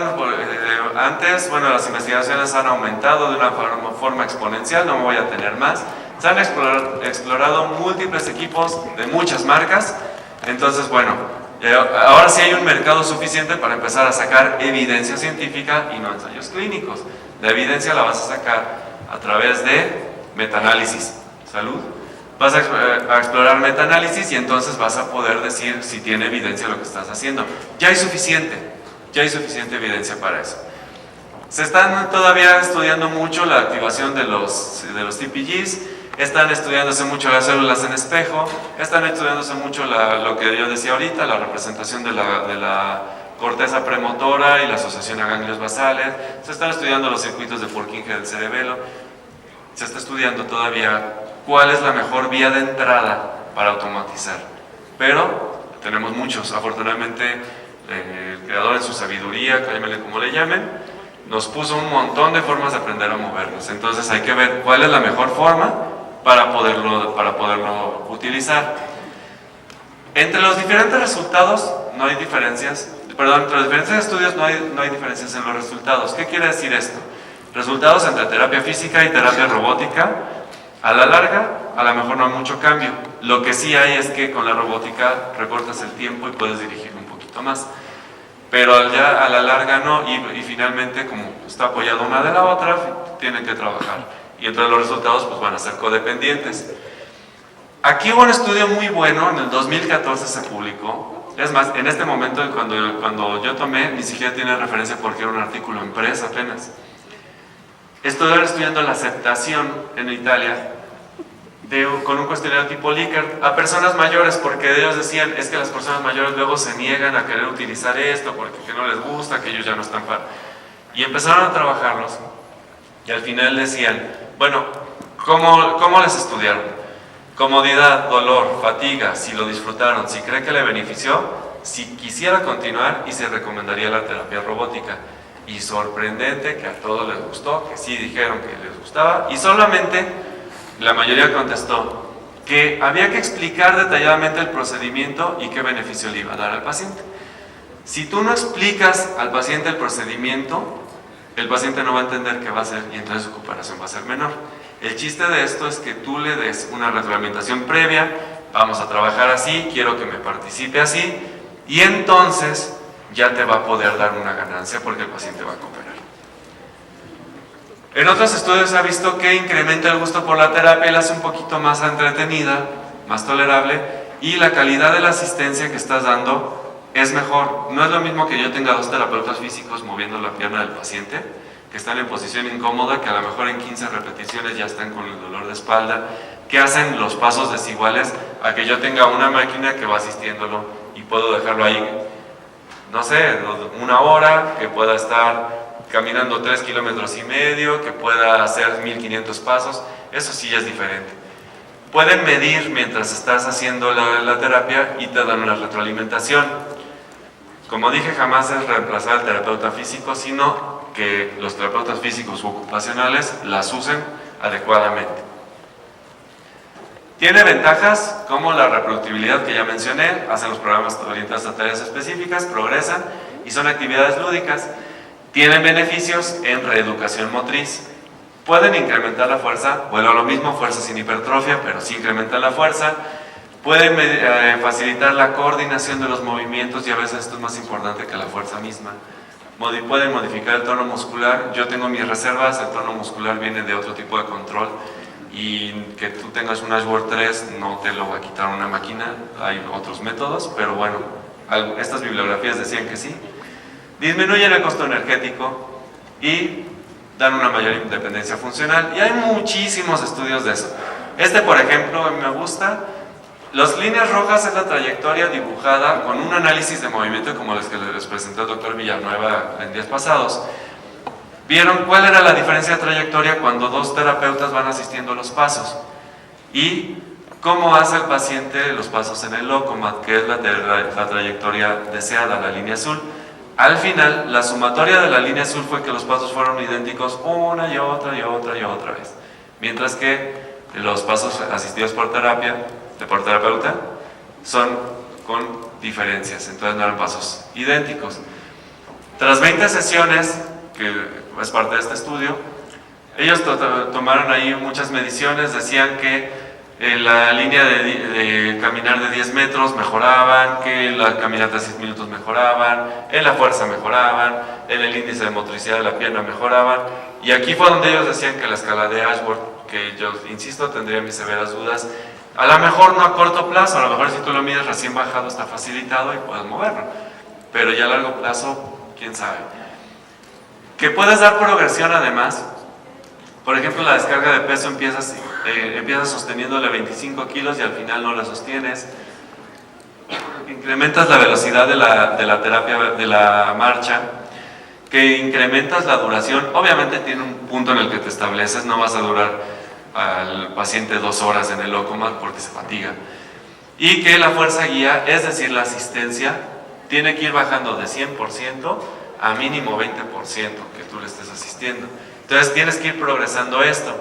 antes, bueno, las investigaciones han aumentado de una forma exponencial, no me voy a tener más. Se han explorado múltiples equipos de muchas marcas, entonces, bueno, ahora sí hay un mercado suficiente para empezar a sacar evidencia científica y no ensayos clínicos. La evidencia la vas a sacar a través de metaanálisis. Salud. Vas a explorar metaanálisis y entonces vas a poder decir si tiene evidencia lo que estás haciendo. Ya hay suficiente evidencia para eso. Se están todavía estudiando mucho la activación de los TPGs, están estudiándose mucho las células en espejo, están estudiándose mucho lo que yo decía ahorita, la representación de la corteza premotora y la asociación a ganglios basales, se están estudiando los circuitos de Purkinje del cerebelo, se está estudiando todavía cuál es la mejor vía de entrada para automatizar. Pero tenemos muchos, afortunadamente el creador en su sabiduría, llámenle como le llamen, nos puso un montón de formas de aprender a movernos. Entonces hay que ver cuál es la mejor forma para poderlo utilizar. Entre los diferentes resultados no hay diferencias, perdón, entre los diferentes estudios no hay diferencias en los resultados. ¿Qué quiere decir esto? Resultados entre terapia física y terapia robótica, a la larga, a lo mejor no hay mucho cambio. Lo que sí hay es que con la robótica recortas el tiempo y puedes dirigir un poquito más. Pero ya a la larga no, y finalmente, como está apoyada una de la otra, tienen que trabajar. Y entonces los resultados pues, van a ser codependientes. Aquí hubo un estudio muy bueno, en el 2014 se publicó. Es más, en este momento, cuando yo tomé, ni siquiera tiene referencia porque era un artículo en Press apenas. Estuvieron estudiando la aceptación en Italia con un cuestionario tipo Likert a personas mayores, porque ellos decían, es que las personas mayores luego se niegan a querer utilizar esto, porque que no les gusta, que ellos ya no están para... Y empezaron a trabajarlos, y al final decían, bueno, ¿cómo les estudiaron? Comodidad, dolor, fatiga, si lo disfrutaron, si cree que le benefició, si quisiera continuar y se recomendaría la terapia robótica. Y sorprendente que a todos les gustó, que sí dijeron que les gustaba, y solamente la mayoría contestó que había que explicar detalladamente el procedimiento y qué beneficio le iba a dar al paciente. Si tú no explicas al paciente el procedimiento, el paciente no va a entender qué va a hacer y entonces su recuperación va a ser menor. El chiste de esto es que tú le des una retroalimentación previa, vamos a trabajar así, quiero que me participe así, y entonces ya te va a poder dar una ganancia porque el paciente va a cooperar. En otros estudios se ha visto que incrementa el gusto por la terapia y la hace un poquito más entretenida, más tolerable, y la calidad de la asistencia que estás dando es mejor. No es lo mismo que yo tenga 2 terapeutas físicos moviendo la pierna del paciente, que están en posición incómoda, que a lo mejor en 15 repeticiones ya están con el dolor de espalda, que hacen los pasos desiguales, a que yo tenga una máquina que va asistiéndolo y puedo dejarlo ahí, no sé, 1 hora, que pueda estar caminando 3,5 kilómetros, que pueda hacer 1500 pasos. Eso sí ya es diferente. Pueden medir mientras estás haciendo la terapia y te dan una retroalimentación. Como dije, jamás es reemplazar al terapeuta físico, sino que los terapeutas físicos u ocupacionales las usen adecuadamente. Tiene ventajas como la reproductibilidad que ya mencioné, hacen los programas orientados a tareas específicas, progresan y son actividades lúdicas. Tienen beneficios en reeducación motriz. Pueden incrementar la fuerza, bueno, lo mismo, fuerza sin hipertrofia, pero sí incrementan la fuerza. Pueden facilitar la coordinación de los movimientos y a veces esto es más importante que la fuerza misma. Pueden modificar el tono muscular. Yo tengo mis reservas, el tono muscular viene de otro tipo de control y que tú tengas un Ashworth 3 no te lo va a quitar una máquina, hay otros métodos, pero bueno, estas bibliografías decían que sí. Disminuyen el costo energético y dan una mayor independencia funcional, y hay muchísimos estudios de eso. Por ejemplo, me gusta. Las líneas rojas es la trayectoria dibujada con un análisis de movimiento como los que les presentó el doctor Villanueva en días pasados. Vieron cuál era la diferencia de trayectoria cuando 2 terapeutas van asistiendo los pasos y cómo hace el paciente los pasos en el Locomat, que es la trayectoria deseada, la línea azul. Al final, la sumatoria de la línea azul fue que los pasos fueron idénticos una y otra y otra y otra vez, mientras que los pasos asistidos por terapeuta son con diferencias, entonces no eran pasos idénticos. Tras 20 sesiones, que es parte de este estudio, ellos tomaron ahí muchas mediciones, decían que la línea de caminar de 10 metros mejoraban, que la caminata de 6 minutos mejoraban, en la fuerza mejoraban, en el índice de motricidad de la pierna mejoraban, y aquí fue donde ellos decían que la escala de Ashworth, que yo insisto, tendría mis severas dudas, a lo mejor no a corto plazo, a lo mejor si tú lo mides recién bajado está facilitado y puedes moverlo, pero ya a largo plazo, quién sabe. Que puedes dar progresión además. Por ejemplo, la descarga de peso empiezas sosteniéndole 25 kilos y al final no la sostienes. Incrementas la velocidad de la terapia, de la marcha, que incrementas la duración. Obviamente tiene un punto en el que te estableces, no vas a durar al paciente 2 horas en el Locomat porque se fatiga. Y que la fuerza guía, es decir, la asistencia, tiene que ir bajando de 100% a mínimo 20% que tú le estés asistiendo. Entonces tienes que ir progresando esto.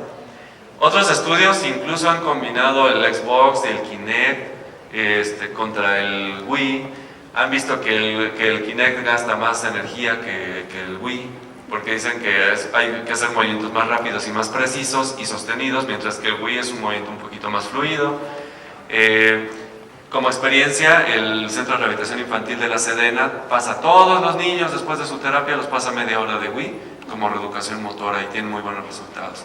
Otros estudios incluso han combinado el Xbox y el Kinect contra el Wii. Han visto que el Kinect gasta más energía que el Wii, porque dicen que hay que hacer movimientos más rápidos y más precisos y sostenidos, mientras que el Wii es un movimiento un poquito más fluido. Como experiencia, el Centro de Rehabilitación Infantil de la Sedena pasa a todos los niños después de su terapia, los pasa media hora de Wii como reeducación motora y tienen muy buenos resultados.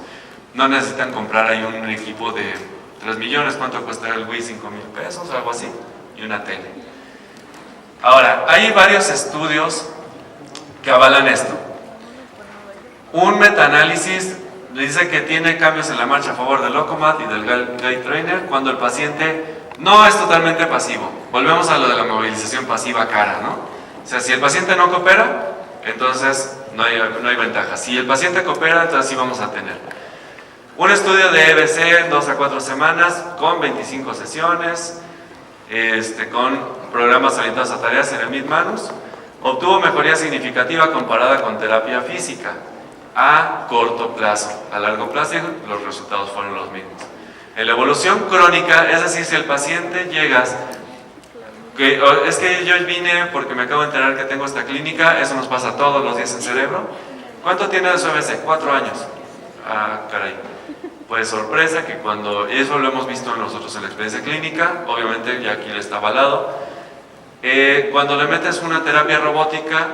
No necesitan comprar ahí un equipo de 3 millones, ¿cuánto cuesta el Wii? 5,000 pesos, algo así, y una tele. Ahora, hay varios estudios que avalan esto. Un metaanálisis dice que tiene cambios en la marcha a favor del Locomat y del Gait Trainer cuando el paciente no es totalmente pasivo. Volvemos a lo de la movilización pasiva cara, ¿no? O sea, si el paciente no coopera, entonces no hay ventaja. Si el paciente coopera, entonces sí vamos a tener. Un estudio de EBC, 2 a 4 semanas, con 25 sesiones, con programas orientados a tareas en el Mid-Manus, obtuvo mejoría significativa comparada con terapia física a corto plazo. A largo plazo los resultados fueron los mismos. En la evolución crónica, es decir, si el paciente llegas, es que yo vine porque me acabo de enterar que tengo esta clínica, eso nos pasa todos los días en Cerebro. ¿Cuánto tiene de su EBC? 4 años. Ah, caray. Pues sorpresa que cuando, eso lo hemos visto nosotros en la experiencia clínica, obviamente ya aquí le está avalado, cuando le metes una terapia robótica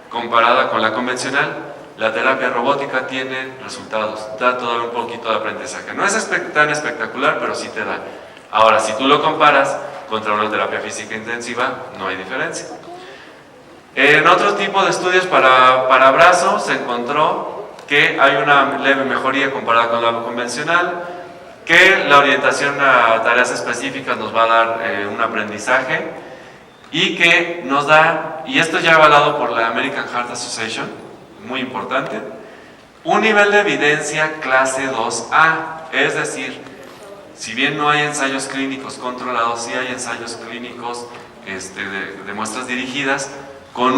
comparada con la convencional, la terapia robótica tiene resultados, da todavía un poquito de aprendizaje. No es tan espectacular, pero sí te da. Ahora, si tú lo comparas contra una terapia física intensiva, no hay diferencia. En otro tipo de estudios para brazo se encontró que hay una leve mejoría comparada con la convencional, que la orientación a tareas específicas nos va a dar un aprendizaje y que nos da, y esto ya avalado por la American Heart Association, muy importante, un nivel de evidencia clase 2A, es decir, si bien no hay ensayos clínicos controlados, sí hay ensayos clínicos de muestras dirigidas con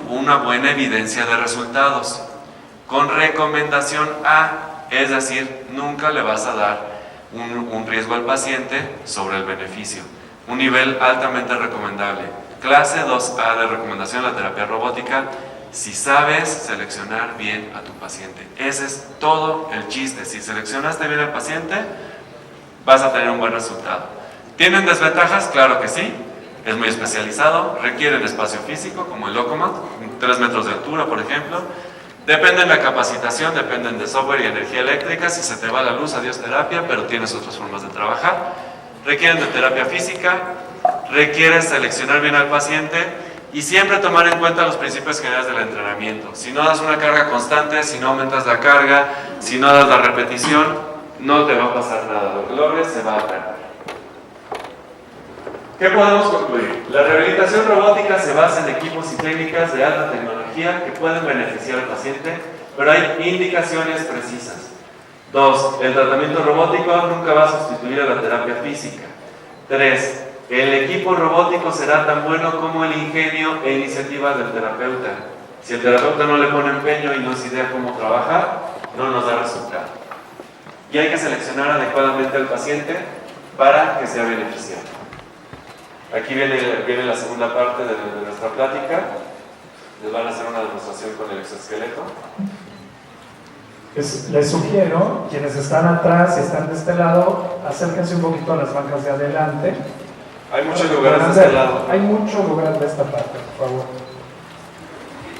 una buena evidencia de resultados, con recomendación A, es decir, nunca le vas a dar un riesgo al paciente sobre el beneficio, un nivel altamente recomendable, clase 2A de recomendación a la terapia robótica, si sabes seleccionar bien a tu paciente. Ese es todo el chiste. Si seleccionaste bien al paciente, vas a tener un buen resultado. ¿Tienen desventajas? Claro que sí. Es muy especializado, requieren espacio físico, como el Locomat, 3 metros de altura, por ejemplo. Dependen de la capacitación, dependen de software y energía eléctrica. Si se te va la luz, adiós terapia, pero tienes otras formas de trabajar. Requieren de terapia física, requieres seleccionar bien al paciente y siempre tomar en cuenta los principios generales del entrenamiento. Si no das una carga constante, si no aumentas la carga, si no das la repetición, no te va a pasar nada. Lo que logres se va a perder. ¿Qué podemos concluir? La rehabilitación robótica se basa en equipos y técnicas de alta tecnología que pueden beneficiar al paciente, pero hay indicaciones precisas. 2. El tratamiento robótico nunca va a sustituir a la terapia física. 3. El equipo robótico será tan bueno como el ingenio e iniciativa del terapeuta. Si el terapeuta no le pone empeño y no se idea cómo trabajar, no nos da resultado. Y hay que seleccionar adecuadamente al paciente para que sea beneficiado. Aquí viene la segunda parte de nuestra plática. Les van a hacer una demostración con el exoesqueleto. Les sugiero, quienes están atrás y están de este lado, acérquense un poquito a las bancas de adelante. Hay muchos lugares de este lado. Hay muchos lugares de esta parte, por favor.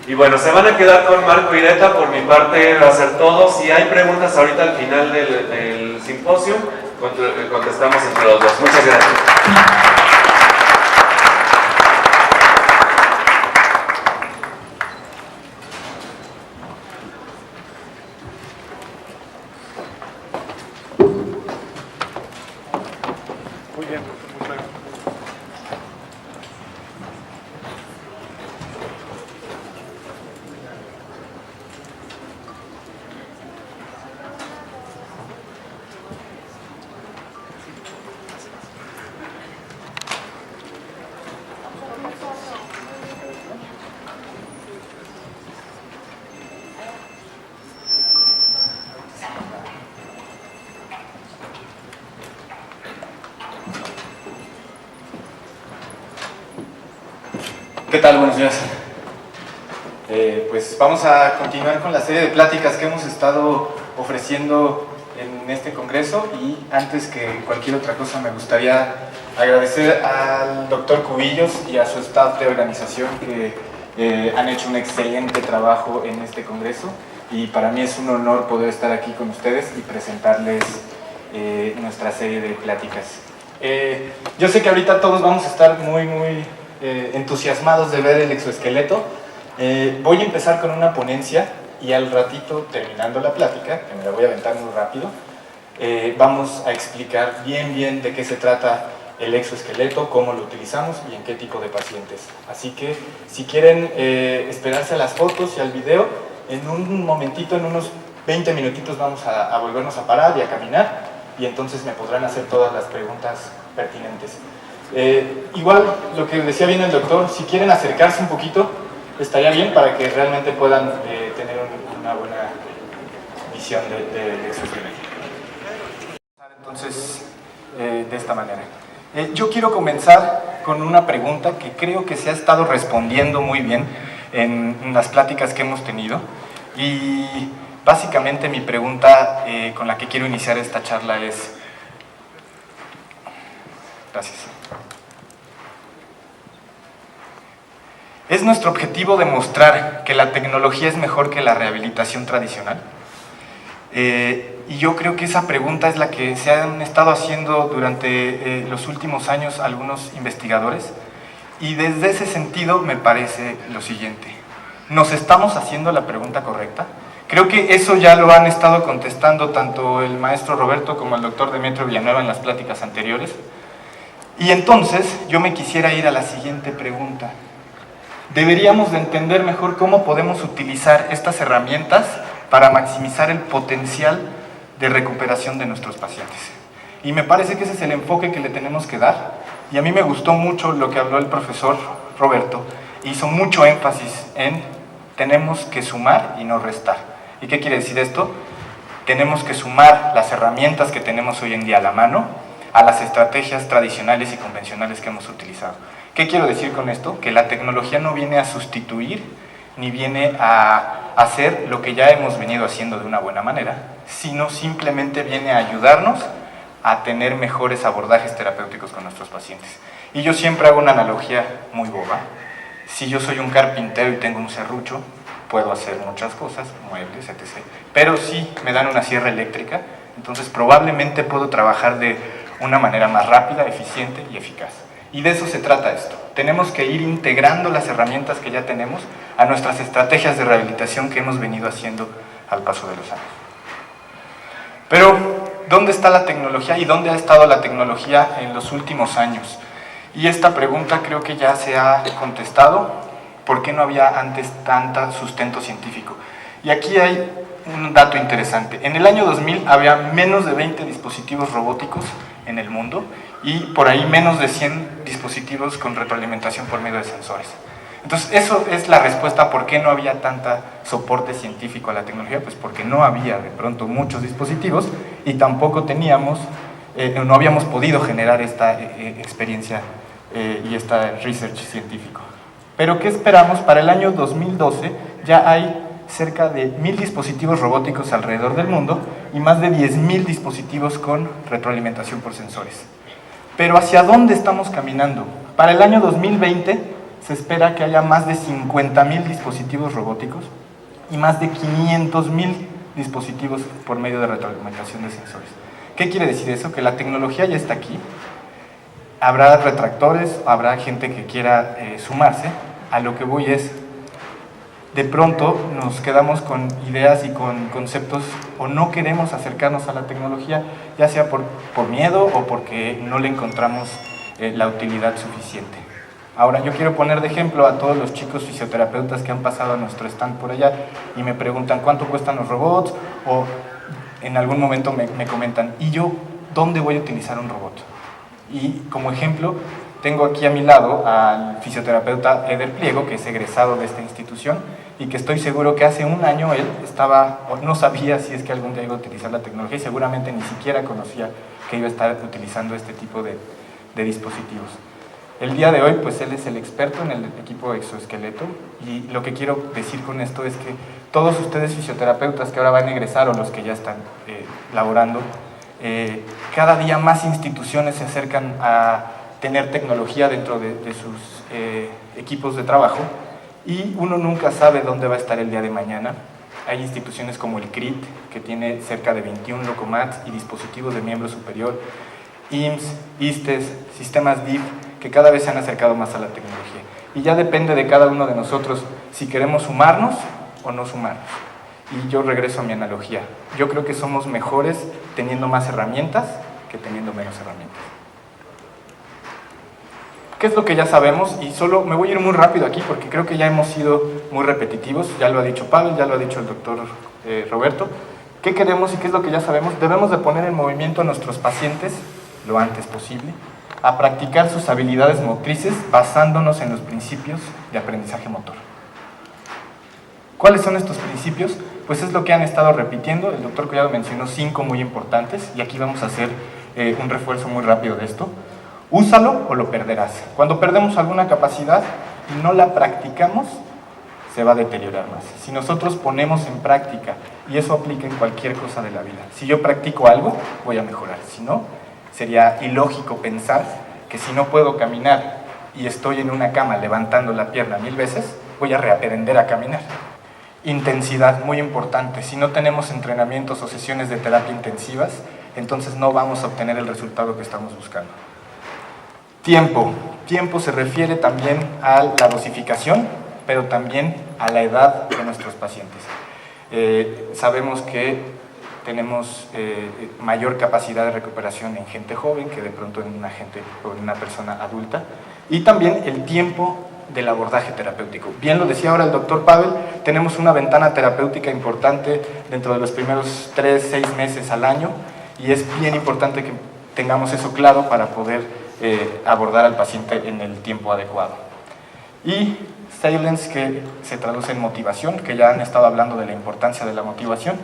Y bueno, se van a quedar con Marco y Ireta. Por mi parte va a ser todo. Si hay preguntas ahorita al final del simposio, contestamos entre los dos. Muchas gracias. Muy bien, muchas gracias. ¿Qué tal? Buenos días. Pues vamos a continuar con la serie de pláticas que hemos estado ofreciendo en este congreso, y antes que cualquier otra cosa me gustaría agradecer al doctor Cubillos y a su staff de organización que han hecho un excelente trabajo en este congreso, y para mí es un honor poder estar aquí con ustedes y presentarles nuestra serie de pláticas. Yo sé que ahorita todos vamos a estar muy entusiasmados de ver el exoesqueleto. Voy a empezar con una ponencia y al ratito, terminando la plática, que me la voy a aventar muy rápido, vamos a explicar bien de qué se trata el exoesqueleto, cómo lo utilizamos y en qué tipo de pacientes. Así que si quieren esperarse a las fotos y al video, en un momentito, en unos 20 minutitos vamos a volvernos a parar y a caminar, y entonces me podrán hacer todas las preguntas pertinentes. Igual, lo que decía bien el doctor, si quieren acercarse un poquito, estaría bien para que realmente puedan tener una buena visión del exoesqueleto. Entonces, de esta manera. Yo quiero comenzar con una pregunta que creo que se ha estado respondiendo muy bien en las pláticas que hemos tenido, y básicamente mi pregunta con la que quiero iniciar esta charla es... Gracias. ¿Es nuestro objetivo demostrar que la tecnología es mejor que la rehabilitación tradicional? Y yo creo que esa pregunta es la que se han estado haciendo durante los últimos años algunos investigadores, Y desde ese sentido me parece lo siguiente: ¿nos estamos haciendo la pregunta correcta? Creo que eso ya lo han estado contestando tanto el maestro Roberto como el doctor Demetrio Villanueva en las pláticas anteriores. Y entonces yo me quisiera ir a la siguiente pregunta. Deberíamos de entender mejor cómo podemos utilizar estas herramientas para maximizar el potencial de recuperación de nuestros pacientes. Y me parece que ese es el enfoque que le tenemos que dar. Y a mí me gustó mucho lo que habló el profesor Roberto. Hizo mucho énfasis en tenemos que sumar y no restar. ¿Y qué quiere decir esto? Tenemos que sumar las herramientas que tenemos hoy en día a la mano a las estrategias tradicionales y convencionales que hemos utilizado. ¿Qué quiero decir con esto? Que la tecnología no viene a sustituir ni viene a hacer lo que ya hemos venido haciendo de una buena manera, sino simplemente viene a ayudarnos a tener mejores abordajes terapéuticos con nuestros pacientes. Y yo siempre hago una analogía muy boba. Si yo soy un carpintero y tengo un serrucho, puedo hacer muchas cosas, muebles, etc. Pero si me dan una sierra eléctrica, entonces probablemente puedo trabajar de una manera más rápida, eficiente y eficaz. Y de eso se trata esto. Tenemos que ir integrando las herramientas que ya tenemos a nuestras estrategias de rehabilitación que hemos venido haciendo al paso de los años. Pero, ¿dónde está la tecnología y dónde ha estado la tecnología en los últimos años? Y esta pregunta creo que ya se ha contestado. ¿Por qué no había antes tanto sustento científico? Y aquí hay un dato interesante. En el año 2000 había menos de 20 dispositivos robóticos en el mundo y por ahí menos de 100 dispositivos con retroalimentación por medio de sensores. Entonces, eso es la respuesta a por qué no había tanta soporte científico a la tecnología, pues porque no había de pronto muchos dispositivos y tampoco teníamos, no habíamos podido generar esta experiencia y esta research científico. Pero ¿qué esperamos? Para el año 2012 ya hay cerca de 1000 dispositivos robóticos alrededor del mundo y más de 10.000 dispositivos con retroalimentación por sensores. Pero ¿hacia dónde estamos caminando? Para el año 2020 se espera que haya más de 50.000 dispositivos robóticos y más de 500.000 dispositivos por medio de retroalimentación de sensores. ¿Qué quiere decir eso? Que la tecnología ya está aquí. Habrá retractores, habrá gente que quiera sumarse. A lo que voy es, de pronto nos quedamos con ideas y con conceptos o no queremos acercarnos a la tecnología, ya sea por miedo o porque no le encontramos la utilidad suficiente. Ahora, yo quiero poner de ejemplo a todos los chicos fisioterapeutas que han pasado a nuestro stand por allá y me preguntan cuánto cuestan los robots, o en algún momento me comentan, ¿y yo dónde voy a utilizar un robot? Y como ejemplo, tengo aquí a mi lado al fisioterapeuta Eder Pliego, que es egresado de esta institución y que estoy seguro que hace un año él no sabía si es que algún día iba a utilizar la tecnología y seguramente ni siquiera conocía que iba a estar utilizando este tipo de dispositivos. El día de hoy, pues él es el experto en el equipo exoesqueleto y lo que quiero decir con esto es que todos ustedes fisioterapeutas que ahora van a egresar o los que ya están laborando, cada día más instituciones se acercan a tener tecnología dentro de sus equipos de trabajo y uno nunca sabe dónde va a estar el día de mañana. Hay instituciones como el CRIT, que tiene cerca de 21 locomats y dispositivos de miembro superior, IMSS, ISTES, sistemas DIF, que cada vez se han acercado más a la tecnología. Y ya depende de cada uno de nosotros si queremos sumarnos o no sumarnos. Y yo regreso a mi analogía. Yo creo que somos mejores teniendo más herramientas que teniendo menos herramientas. ¿Qué es lo que ya sabemos? Y solo me voy a ir muy rápido aquí porque creo que ya hemos sido muy repetitivos. Ya lo ha dicho Pavel, ya lo ha dicho el doctor Roberto. ¿Qué queremos y qué es lo que ya sabemos? Debemos de poner en movimiento a nuestros pacientes lo antes posible, a practicar sus habilidades motrices basándonos en los principios de aprendizaje motor. ¿Cuáles son estos principios? Pues es lo que han estado repitiendo. El doctor Collado mencionó 5 muy importantes y aquí vamos a hacer un refuerzo muy rápido de esto. Úsalo o lo perderás. Cuando perdemos alguna capacidad y no la practicamos, se va a deteriorar más. Si nosotros ponemos en práctica, y eso aplica en cualquier cosa de la vida, si yo practico algo, voy a mejorar. Si no, sería ilógico pensar que si no puedo caminar y estoy en una cama levantando la pierna 1000 veces, voy a reaprender a caminar. Intensidad, muy importante. Si no tenemos entrenamientos o sesiones de terapia intensivas, entonces no vamos a obtener el resultado que estamos buscando. Tiempo. Tiempo se refiere también a la dosificación, pero también a la edad de nuestros pacientes. Sabemos que tenemos mayor capacidad de recuperación en gente joven que de pronto en una persona adulta, y también el tiempo del abordaje terapéutico. Bien lo decía ahora el doctor Pavel, tenemos una ventana terapéutica importante dentro de los primeros 3-6 meses al año, y es bien importante que tengamos eso claro para poder abordar al paciente en el tiempo adecuado. Y Silence, que se traduce en motivación, que ya han estado hablando de la importancia de la motivación.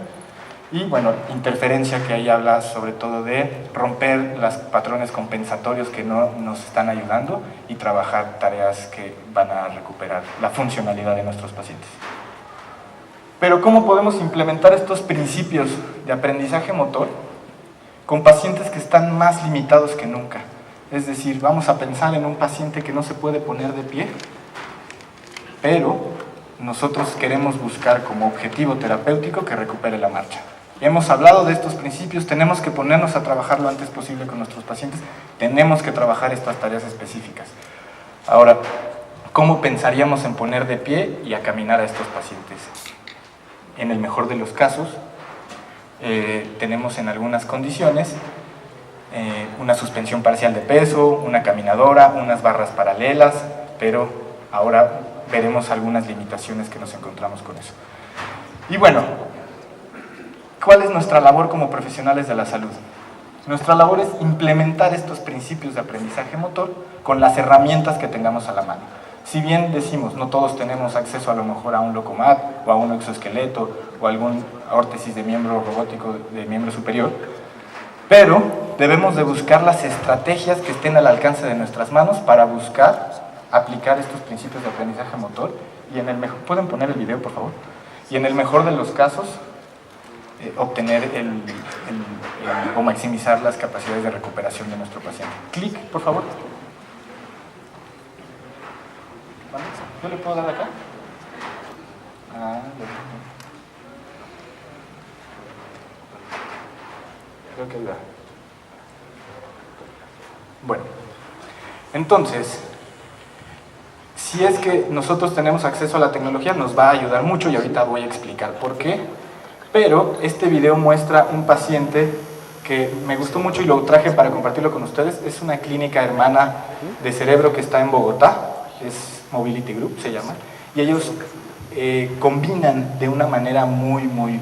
Y bueno, interferencia, que ahí habla sobre todo de romper los patrones compensatorios que no nos están ayudando y trabajar tareas que van a recuperar la funcionalidad de nuestros pacientes. Pero ¿cómo podemos implementar estos principios de aprendizaje motor con pacientes que están más limitados que nunca? Es decir, vamos a pensar en un paciente que no se puede poner de pie, pero nosotros queremos buscar como objetivo terapéutico que recupere la marcha. Hemos hablado de estos principios, tenemos que ponernos a trabajar lo antes posible con nuestros pacientes, tenemos que trabajar estas tareas específicas. Ahora, ¿cómo pensaríamos en poner de pie y a caminar a estos pacientes? En el mejor de los casos, tenemos en algunas condiciones una suspensión parcial de peso, una caminadora, unas barras paralelas, pero ahora veremos algunas limitaciones que nos encontramos con eso. Y bueno, ¿cuál es nuestra labor como profesionales de la salud? Nuestra labor es implementar estos principios de aprendizaje motor con las herramientas que tengamos a la mano. Si bien decimos, no todos tenemos acceso a lo mejor a un locomat o a un exoesqueleto o a algún órtesis de miembro robótico de miembro superior, pero debemos de buscar las estrategias que estén al alcance de nuestras manos para buscar aplicar estos principios de aprendizaje motor y en el mejor, ¿pueden poner el video por favor? Y en el mejor de los casos obtener o maximizar las capacidades de recuperación de nuestro paciente. Clic, por favor. ¿Yo le puedo dar acá? Creo que ayuda. Bueno, entonces, si es que nosotros tenemos acceso a la tecnología, nos va a ayudar mucho y ahorita voy a explicar por qué. Pero este video muestra un paciente que me gustó mucho y lo traje para compartirlo con ustedes. Es una clínica hermana de cerebro que está en Bogotá, es Mobility Group se llama, y ellos combinan de una manera muy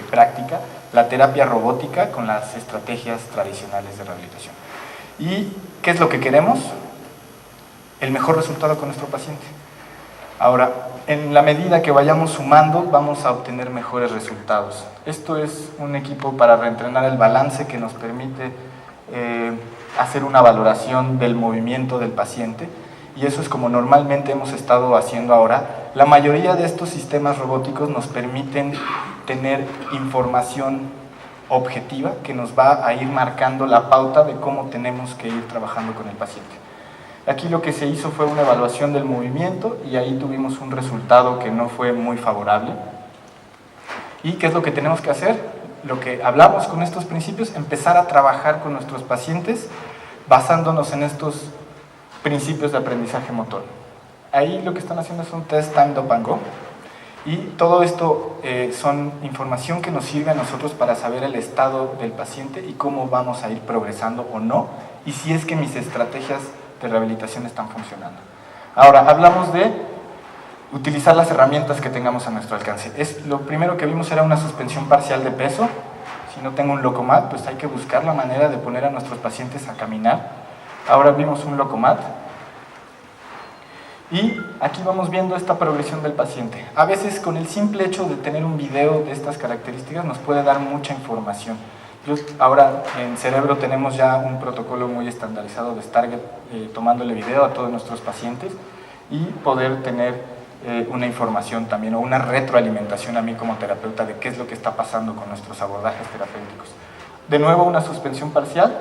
práctica la terapia robótica con las estrategias tradicionales de rehabilitación. ¿Y qué es lo que queremos? El mejor resultado con nuestro paciente. Ahora, en la medida que vayamos sumando, vamos a obtener mejores resultados. Esto es un equipo para reentrenar el balance que nos permite hacer una valoración del movimiento del paciente, y eso es como normalmente hemos estado haciendo ahora. La mayoría de estos sistemas robóticos nos permiten tener información objetiva que nos va a ir marcando la pauta de cómo tenemos que ir trabajando con el paciente. Aquí lo que se hizo fue una evaluación del movimiento y ahí tuvimos un resultado que no fue muy favorable. ¿Y qué es lo que tenemos que hacer? Lo que hablamos con estos principios, empezar a trabajar con nuestros pacientes basándonos en estos principios de aprendizaje motor. Ahí lo que están haciendo es un test Time Stop and Go, y todo esto son información que nos sirve a nosotros para saber el estado del paciente y cómo vamos a ir progresando o no, y si es que mis estrategias de rehabilitación están funcionando. Ahora, hablamos de utilizar las herramientas que tengamos a nuestro alcance. Lo primero que vimos era una suspensión parcial de peso. Si no tengo un locomat, pues hay que buscar la manera de poner a nuestros pacientes a caminar. Ahora vimos un locomat. Y aquí vamos viendo esta progresión del paciente. A veces con el simple hecho de tener un video de estas características nos puede dar mucha información. Ahora en Cerebro tenemos ya un protocolo muy estandarizado de estar tomándole video a todos nuestros pacientes y poder tener una información también o una retroalimentación a mí como terapeuta de qué es lo que está pasando con nuestros abordajes terapéuticos. De nuevo una suspensión parcial,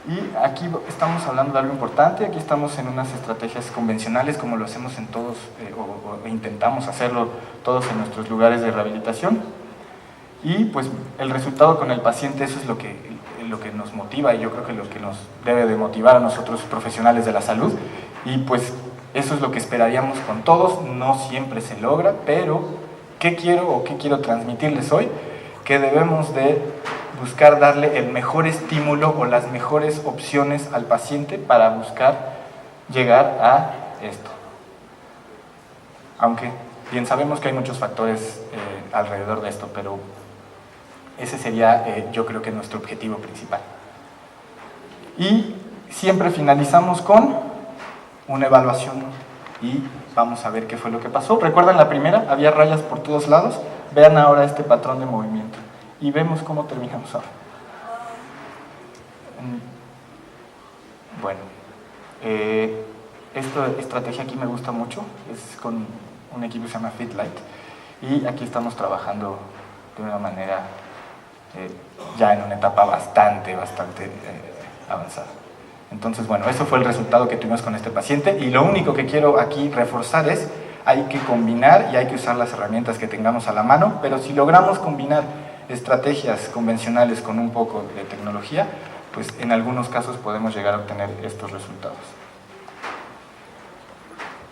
y aquí estamos hablando de algo importante. Aquí estamos en unas estrategias convencionales como lo hacemos en todos o intentamos hacerlo todos en nuestros lugares de rehabilitación. Y pues el resultado con el paciente, eso es lo lo que nos motiva y yo creo que lo que nos debe de motivar a nosotros profesionales de la salud, y pues eso es lo que esperaríamos con todos. No siempre se logra, pero ¿qué quiero transmitirles hoy? Que debemos de buscar darle el mejor estímulo o las mejores opciones al paciente para buscar llegar a esto. Aunque bien sabemos que hay muchos factores alrededor de esto, pero ese sería yo creo que nuestro objetivo principal. Y siempre finalizamos con una evaluación y vamos a ver qué fue lo que pasó. ¿Recuerdan la primera? Había rayas por todos lados. Vean ahora este patrón de movimiento y vemos cómo terminamos ahora. Bueno, esta estrategia aquí me gusta mucho, es con un equipo que se llama FitLight, y aquí estamos trabajando de una manera ya en una etapa bastante avanzada. Entonces, bueno, eso fue el resultado que tuvimos con este paciente, y lo único que quiero aquí reforzar es: hay que combinar y hay que usar las herramientas que tengamos a la mano, pero si logramos combinar estrategias convencionales con un poco de tecnología, pues en algunos casos podemos llegar a obtener estos resultados.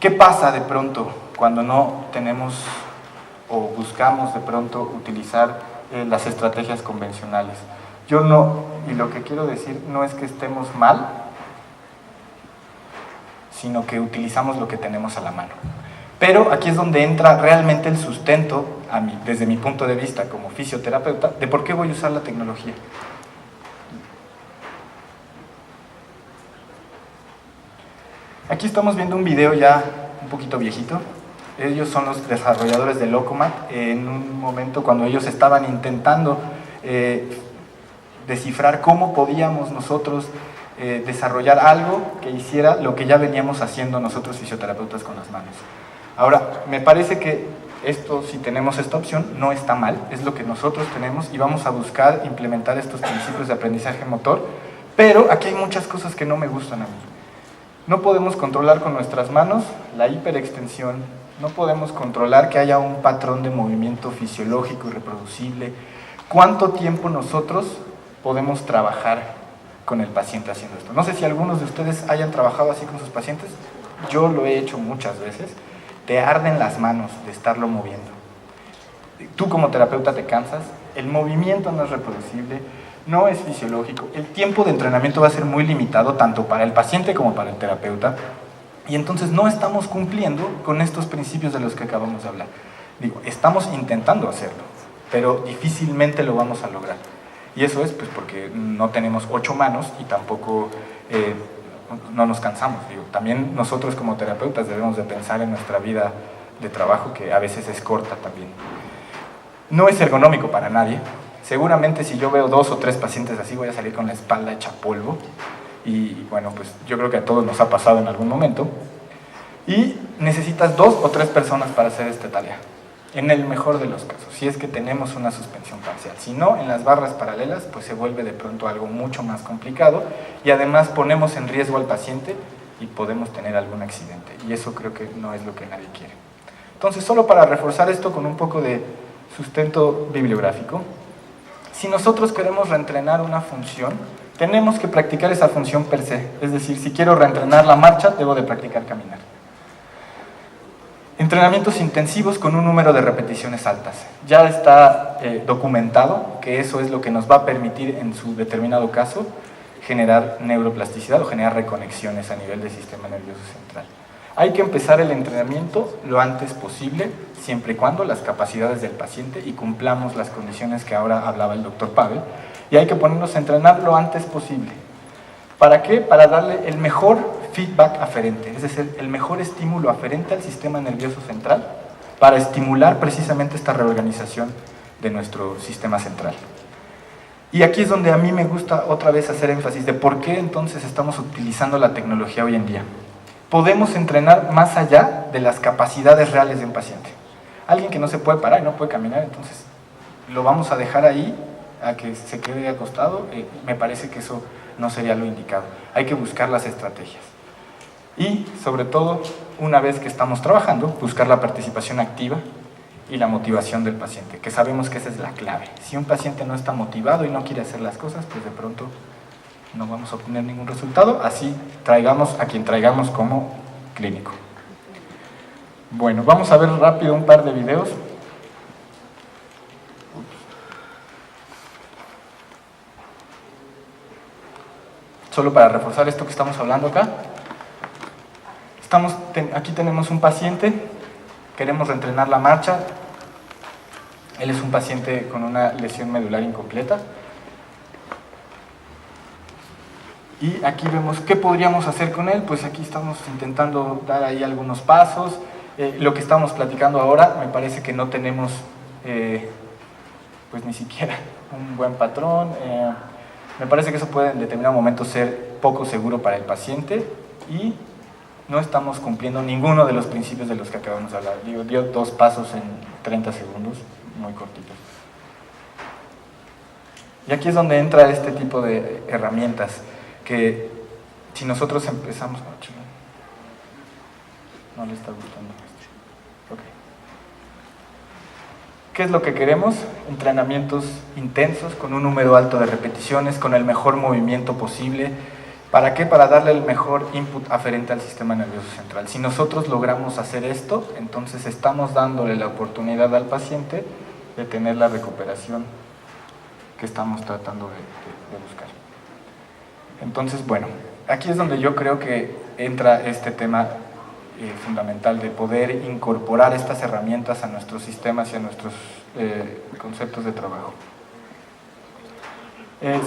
¿Qué pasa de pronto cuando no tenemos o buscamos de pronto utilizar las estrategias convencionales? Yo no, y lo que quiero decir no es que estemos mal, sino que utilizamos lo que tenemos a la mano. Pero aquí es donde entra realmente el sustento, desde mi punto de vista como fisioterapeuta, de por qué voy a usar la tecnología. Aquí estamos viendo un video ya un poquito viejito. Ellos son los desarrolladores de Lokomat, en un momento cuando ellos estaban intentando descifrar cómo podíamos nosotros desarrollar algo que hiciera lo que ya veníamos haciendo nosotros fisioterapeutas con las manos. Ahora, me parece que esto, si tenemos esta opción, no está mal, es lo que nosotros tenemos y vamos a buscar implementar estos principios de aprendizaje motor, pero aquí hay muchas cosas que no me gustan a mí. No podemos controlar con nuestras manos la hiperextensión, no podemos controlar que haya un patrón de movimiento fisiológico y reproducible. ¿Cuánto tiempo nosotros podemos trabajar con el paciente haciendo esto? No sé si algunos de ustedes hayan trabajado así con sus pacientes, yo lo he hecho muchas veces. Te arden las manos de estarlo moviendo. Tú como terapeuta te cansas, el movimiento no es reproducible, no es fisiológico, el tiempo de entrenamiento va a ser muy limitado tanto para el paciente como para el terapeuta, y entonces no estamos cumpliendo con estos principios de los que acabamos de hablar. Digo, estamos intentando hacerlo, pero difícilmente lo vamos a lograr. Y eso es pues porque no tenemos 8 manos y tampoco no nos cansamos. Digo, también nosotros como terapeutas debemos de pensar en nuestra vida de trabajo, que a veces es corta también. No es ergonómico para nadie. Seguramente si yo veo 2 o 3 pacientes así voy a salir con la espalda hecha polvo, y bueno, pues yo creo que a todos nos ha pasado en algún momento, y necesitas 2 o 3 personas para hacer esta tarea, en el mejor de los casos, si es que tenemos una suspensión parcial. Si no, en las barras paralelas pues se vuelve de pronto algo mucho más complicado, y además ponemos en riesgo al paciente y podemos tener algún accidente, y eso creo que no es lo que nadie quiere. Entonces, solo para reforzar esto con un poco de sustento bibliográfico, si nosotros queremos reentrenar una función, tenemos que practicar esa función per se. Es decir, si quiero reentrenar la marcha, debo de practicar caminar. Entrenamientos intensivos con un número de repeticiones altas. Ya está documentado que eso es lo que nos va a permitir, en su determinado caso, generar neuroplasticidad o generar reconexiones a nivel del sistema nervioso central. Hay que empezar el entrenamiento lo antes posible, siempre y cuando las capacidades del paciente y cumplamos las condiciones que ahora hablaba el doctor Pavel, y hay que ponernos a entrenar lo antes posible. ¿Para qué? Para darle el mejor feedback aferente, es decir, el mejor estímulo aferente al sistema nervioso central para estimular precisamente esta reorganización de nuestro sistema central. Y aquí es donde a mí me gusta otra vez hacer énfasis de por qué entonces estamos utilizando la tecnología hoy en día. Podemos entrenar más allá de las capacidades reales de un paciente. Alguien que no se puede parar y no puede caminar, entonces lo vamos a dejar ahí a que se quede acostado. Me parece que eso no sería lo indicado. Hay que buscar las estrategias. Y sobre todo, una vez que estamos trabajando, buscar la participación activa y la motivación del paciente, que sabemos que esa es la clave. Si un paciente no está motivado y no quiere hacer las cosas, pues de pronto no vamos a obtener ningún resultado, así traigamos a quien traigamos como clínico. Bueno, vamos a ver rápido un par de videos. Solo para reforzar esto que estamos hablando acá. Aquí tenemos un paciente, queremos reentrenar la marcha. Él es un paciente con una lesión medular incompleta. Y aquí vemos qué podríamos hacer con él. Pues aquí estamos intentando dar ahí algunos pasos. Lo que estamos platicando ahora, me parece que no tenemos pues ni siquiera un buen patrón. Me parece que eso puede en determinado momento ser poco seguro para el paciente y no estamos cumpliendo ninguno de los principios de los que acabamos de hablar. Dio 2 pasos en 30 segundos, muy cortitos. Y aquí es donde entra este tipo de herramientas, que si nosotros empezamos... No le está gustando esto. Okay. ¿Qué es lo que queremos? Entrenamientos intensos, con un número alto de repeticiones, con el mejor movimiento posible. ¿Para qué? Para darle el mejor input aferente al sistema nervioso central. Si nosotros logramos hacer esto, entonces estamos dándole la oportunidad al paciente de tener la recuperación que estamos tratando de buscar. Entonces, bueno, aquí es donde yo creo que entra este tema fundamental de poder incorporar estas herramientas a nuestros sistemas y a nuestros conceptos de trabajo.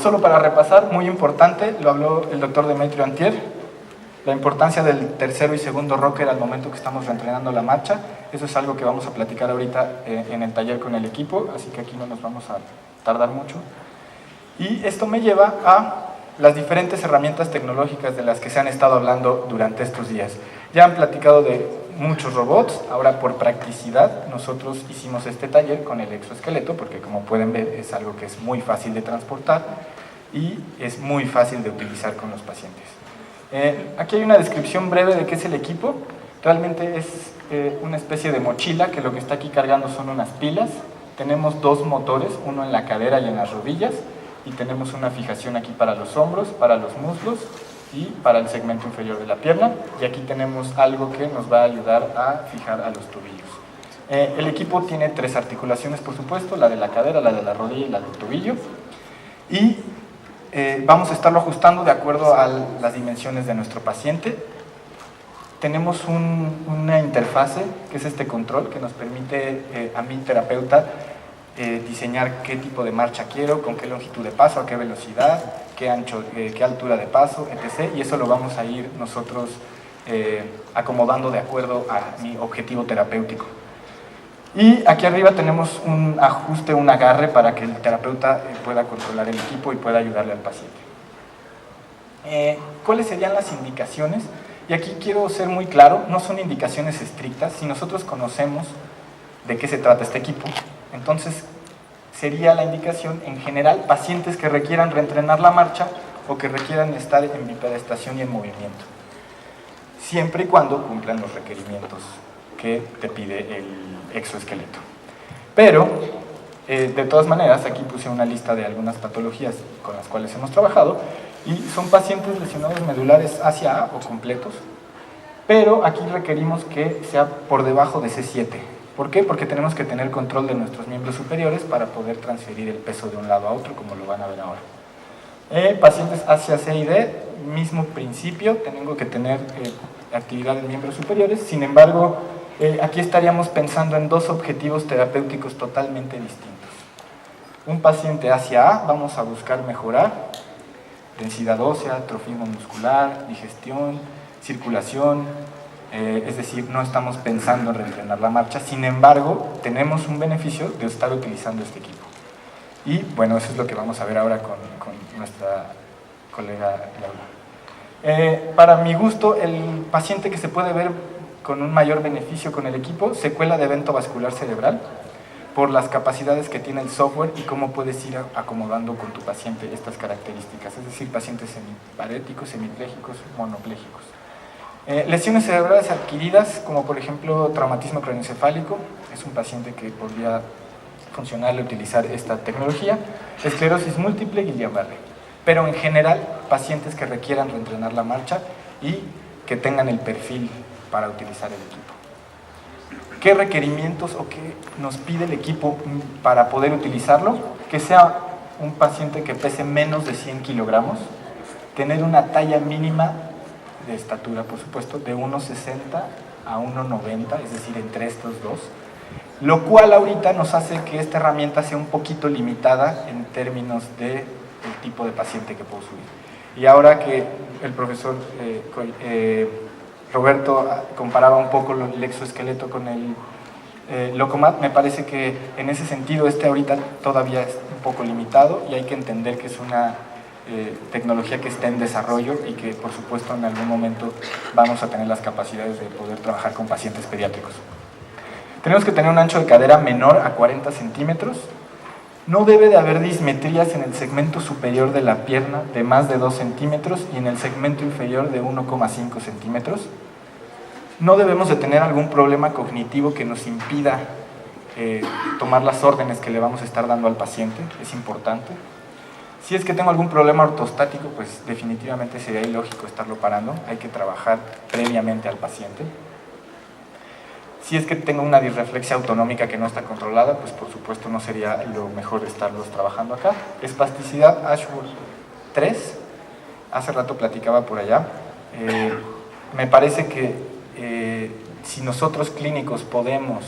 Solo para repasar, muy importante, lo habló el doctor Demetrio antier, la importancia del tercero y segundo rocker al momento que estamos reentrenando la marcha. Eso es algo que vamos a platicar ahorita en el taller con el equipo, así que aquí no nos vamos a tardar mucho. Y esto me lleva a las diferentes herramientas tecnológicas de las que se han estado hablando durante estos días. Ya han platicado de muchos robots. Ahora, por practicidad, nosotros hicimos este taller con el exoesqueleto, porque como pueden ver es algo que es muy fácil de transportar y es muy fácil de utilizar con los pacientes. Aquí hay una descripción breve de qué es el equipo. Realmente es una especie de mochila que lo que está aquí cargando son unas pilas. Tenemos 2 motores, uno en la cadera y en las rodillas, y tenemos una fijación aquí para los hombros, para los muslos y para el segmento inferior de la pierna, y aquí tenemos algo que nos va a ayudar a fijar a los tobillos. El equipo tiene 3 articulaciones, por supuesto, la de la cadera, la de la rodilla y la del tobillo, y vamos a estarlo ajustando de acuerdo a las dimensiones de nuestro paciente. Tenemos una interfase, que es este control, que nos permite a mí, terapeuta, diseñar qué tipo de marcha quiero, con qué longitud de paso, a qué velocidad, qué ancho, qué altura de paso, etc. Y eso lo vamos a ir nosotros acomodando de acuerdo a mi objetivo terapéutico. Y aquí arriba tenemos un ajuste, un agarre para que el terapeuta pueda controlar el equipo y pueda ayudarle al paciente. ¿Cuáles serían las indicaciones? Y aquí quiero ser muy claro, no son indicaciones estrictas. Si nosotros conocemos de qué se trata este equipo, entonces sería la indicación en general pacientes que requieran reentrenar la marcha o que requieran estar en bipedestación y en movimiento, siempre y cuando cumplan los requerimientos que te pide el exoesqueleto. Pero, de todas maneras, aquí puse una lista de algunas patologías con las cuales hemos trabajado, y son pacientes lesionados medulares hacia A o completos, pero aquí requerimos que sea por debajo de C7. ¿Por qué? Porque tenemos que tener control de nuestros miembros superiores para poder transferir el peso de un lado a otro, como lo van a ver ahora. Pacientes hacia C y D, mismo principio, tengo que tener actividad en miembros superiores. Sin embargo, aquí estaríamos pensando en 2 objetivos terapéuticos totalmente distintos. Un paciente hacia A, vamos a buscar mejorar densidad ósea, atrofismo muscular, digestión, circulación, es decir, no estamos pensando en reentrenar la marcha. Sin embargo, tenemos un beneficio de estar utilizando este equipo. Y bueno, eso es lo que vamos a ver ahora con nuestra colega Laura. Para mi gusto, el paciente que se puede ver con un mayor beneficio con el equipo, secuela de evento vascular cerebral, por las capacidades que tiene el software y cómo puedes ir acomodando con tu paciente estas características, es decir, pacientes semiparéticos, semipléjicos, monopléjicos. Lesiones cerebrales adquiridas, como por ejemplo traumatismo craneoencefálico, es un paciente que podría funcionarle utilizar esta tecnología. Esclerosis múltiple, Guillain-Barré. Pero en general, pacientes que requieran reentrenar la marcha y que tengan el perfil para utilizar el equipo. ¿Qué requerimientos o qué nos pide el equipo para poder utilizarlo? Que sea un paciente que pese menos de 100 kilogramos, tener una talla mínima de estatura, por supuesto, de 1,60 a 1,90, es decir, entre estos dos, lo cual ahorita nos hace que esta herramienta sea un poquito limitada en términos del tipo de paciente que puedo subir. Y ahora que el profesor Roberto comparaba un poco el exoesqueleto con el Locomat, me parece que en ese sentido ahorita todavía es un poco limitado y hay que entender que es una tecnología que está en desarrollo y que por supuesto en algún momento vamos a tener las capacidades de poder trabajar con pacientes pediátricos. Tenemos que tener un ancho de cadera menor a 40 centímetros. No debe de haber dismetrías en el segmento superior de la pierna de más de 2 centímetros y en el segmento inferior de 1,5 centímetros. No debemos de tener algún problema cognitivo que nos impida tomar las órdenes que le vamos a estar dando al paciente, es importante. Si es que tengo algún problema ortostático, pues definitivamente sería ilógico estarlo parando, hay que trabajar previamente al paciente. Si es que tengo una disreflexia autonómica que no está controlada, pues por supuesto no sería lo mejor estarlos trabajando acá. Espasticidad Ashworth 3, hace rato platicaba por allá. Me parece que si nosotros clínicos podemos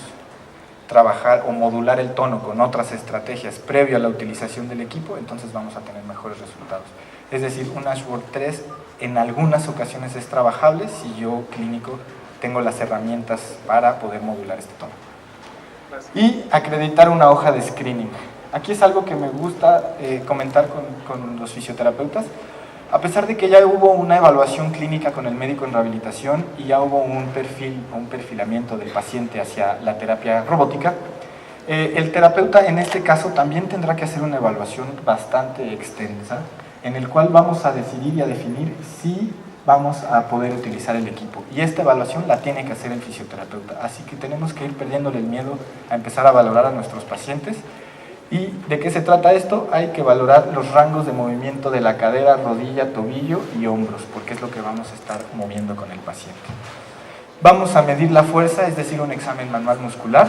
trabajar o modular el tono con otras estrategias previo a la utilización del equipo, entonces vamos a tener mejores resultados. Es decir, un Ashworth 3 en algunas ocasiones es trabajable si yo clínico tengo las herramientas para poder modular este tono. Y acreditar una hoja de screening. Aquí es algo que me gusta comentar con los fisioterapeutas. A pesar de que ya hubo una evaluación clínica con el médico en rehabilitación y ya hubo un perfilamiento del paciente hacia la terapia robótica, el terapeuta en este caso también tendrá que hacer una evaluación bastante extensa en el cual vamos a decidir y a definir si vamos a poder utilizar el equipo. Y esta evaluación la tiene que hacer el fisioterapeuta. Así que tenemos que ir perdiéndole el miedo a empezar a valorar a nuestros pacientes. ¿Y de qué se trata esto? Hay que valorar los rangos de movimiento de la cadera, rodilla, tobillo y hombros, porque es lo que vamos a estar moviendo con el paciente. Vamos a medir la fuerza, es decir, un examen manual muscular.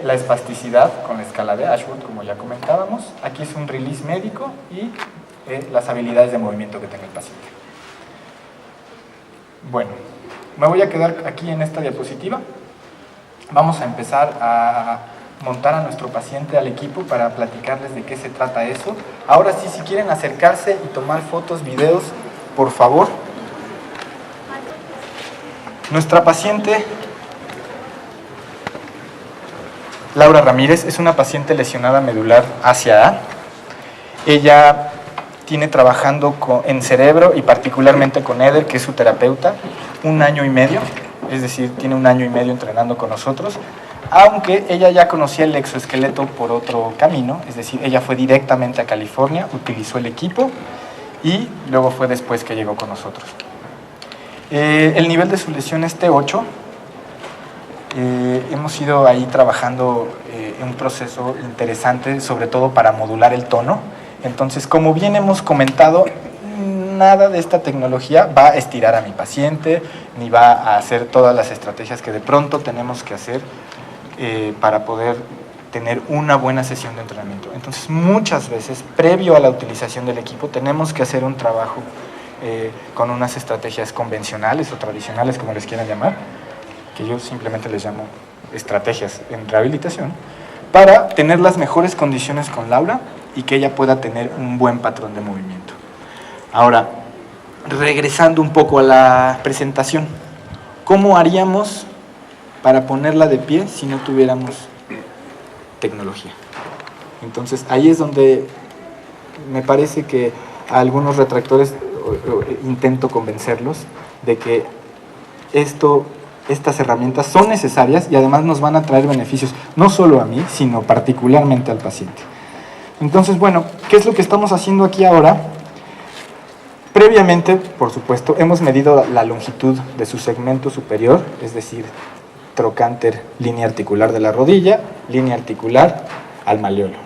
La espasticidad con la escala de Ashworth, como ya comentábamos. Aquí es un release médico y las habilidades de movimiento que tenga el paciente. Bueno, me voy a quedar aquí en esta diapositiva. Vamos a empezar a montar a nuestro paciente al equipo para platicarles de qué se trata eso. Ahora sí, si quieren acercarse y tomar fotos, videos, por favor. Nuestra paciente Laura Ramírez es una paciente lesionada medular hacia A. Ella tiene trabajando en cerebro y particularmente con Eder, que es su terapeuta, 1 año y medio, es decir, tiene 1 año y medio entrenando con nosotros, aunque ella ya conocía el exoesqueleto por otro camino, es decir, ella fue directamente a California, utilizó el equipo y luego fue después que llegó con nosotros. El nivel de su lesión es T8. Hemos ido ahí trabajando en un proceso interesante, sobre todo para modular el tono. Entonces, como bien hemos comentado, nada de esta tecnología va a estirar a mi paciente, ni va a hacer todas las estrategias que de pronto tenemos que hacer para poder tener una buena sesión de entrenamiento. Entonces, muchas veces, previo a la utilización del equipo, tenemos que hacer un trabajo con unas estrategias convencionales o tradicionales, como les quieran llamar, que yo simplemente les llamo estrategias en rehabilitación, para tener las mejores condiciones con Laura y que ella pueda tener un buen patrón de movimiento. Ahora, regresando un poco a la presentación, ¿cómo haríamos para ponerla de pie si no tuviéramos tecnología? Entonces, ahí es donde me parece que a algunos retractores intento convencerlos de que estas herramientas son necesarias y además nos van a traer beneficios, no solo a mí, sino particularmente al paciente. Entonces, bueno, ¿qué es lo que estamos haciendo aquí ahora? Previamente, por supuesto, hemos medido la longitud de su segmento superior, es decir, trocánter, línea articular de la rodilla, línea articular al maleolo.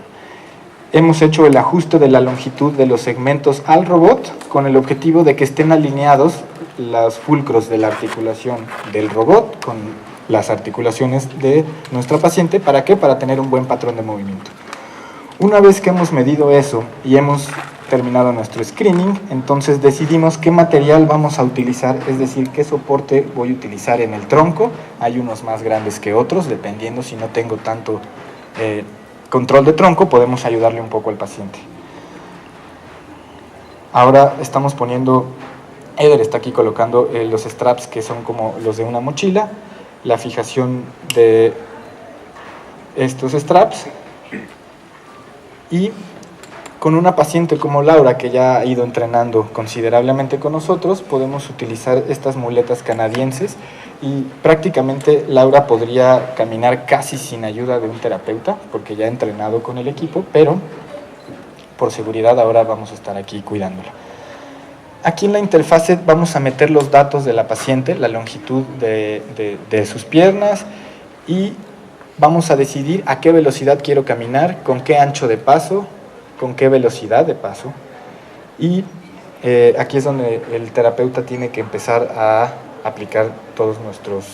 Hemos hecho el ajuste de la longitud de los segmentos al robot con el objetivo de que estén alineados los fulcros de la articulación del robot con las articulaciones de nuestra paciente. ¿Para qué? Para tener un buen patrón de movimiento. Una vez que hemos medido eso y hemos terminado nuestro screening, entonces decidimos qué material vamos a utilizar, es decir, qué soporte voy a utilizar en el tronco. Hay unos más grandes que otros, dependiendo si no tengo tanto control de tronco, podemos ayudarle un poco al paciente. Ahora estamos poniendo, Eder está aquí colocando los straps que son como los de una mochila, la fijación de estos straps, y con una paciente como Laura, que ya ha ido entrenando considerablemente con nosotros, podemos utilizar estas muletas canadienses y prácticamente Laura podría caminar casi sin ayuda de un terapeuta, porque ya ha entrenado con el equipo, pero por seguridad ahora vamos a estar aquí cuidándola. Aquí en la interfase vamos a meter los datos de la paciente, la longitud de sus piernas, y vamos a decidir a qué velocidad quiero caminar, con qué ancho de paso, con qué velocidad de paso, y aquí es donde el terapeuta tiene que empezar a aplicar todos nuestros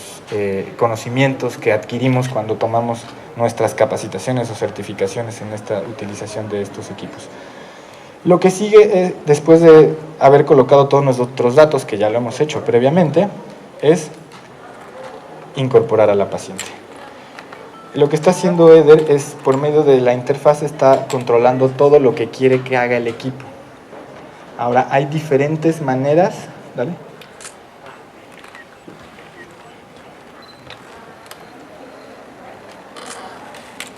conocimientos que adquirimos cuando tomamos nuestras capacitaciones o certificaciones en esta utilización de estos equipos. Lo que sigue, después de haber colocado todos nuestros datos, que ya lo hemos hecho previamente, es incorporar a la paciente. Lo que está haciendo Eder es, por medio de la interfaz, está controlando todo lo que quiere que haga el equipo. Ahora, hay diferentes maneras, ¿dale?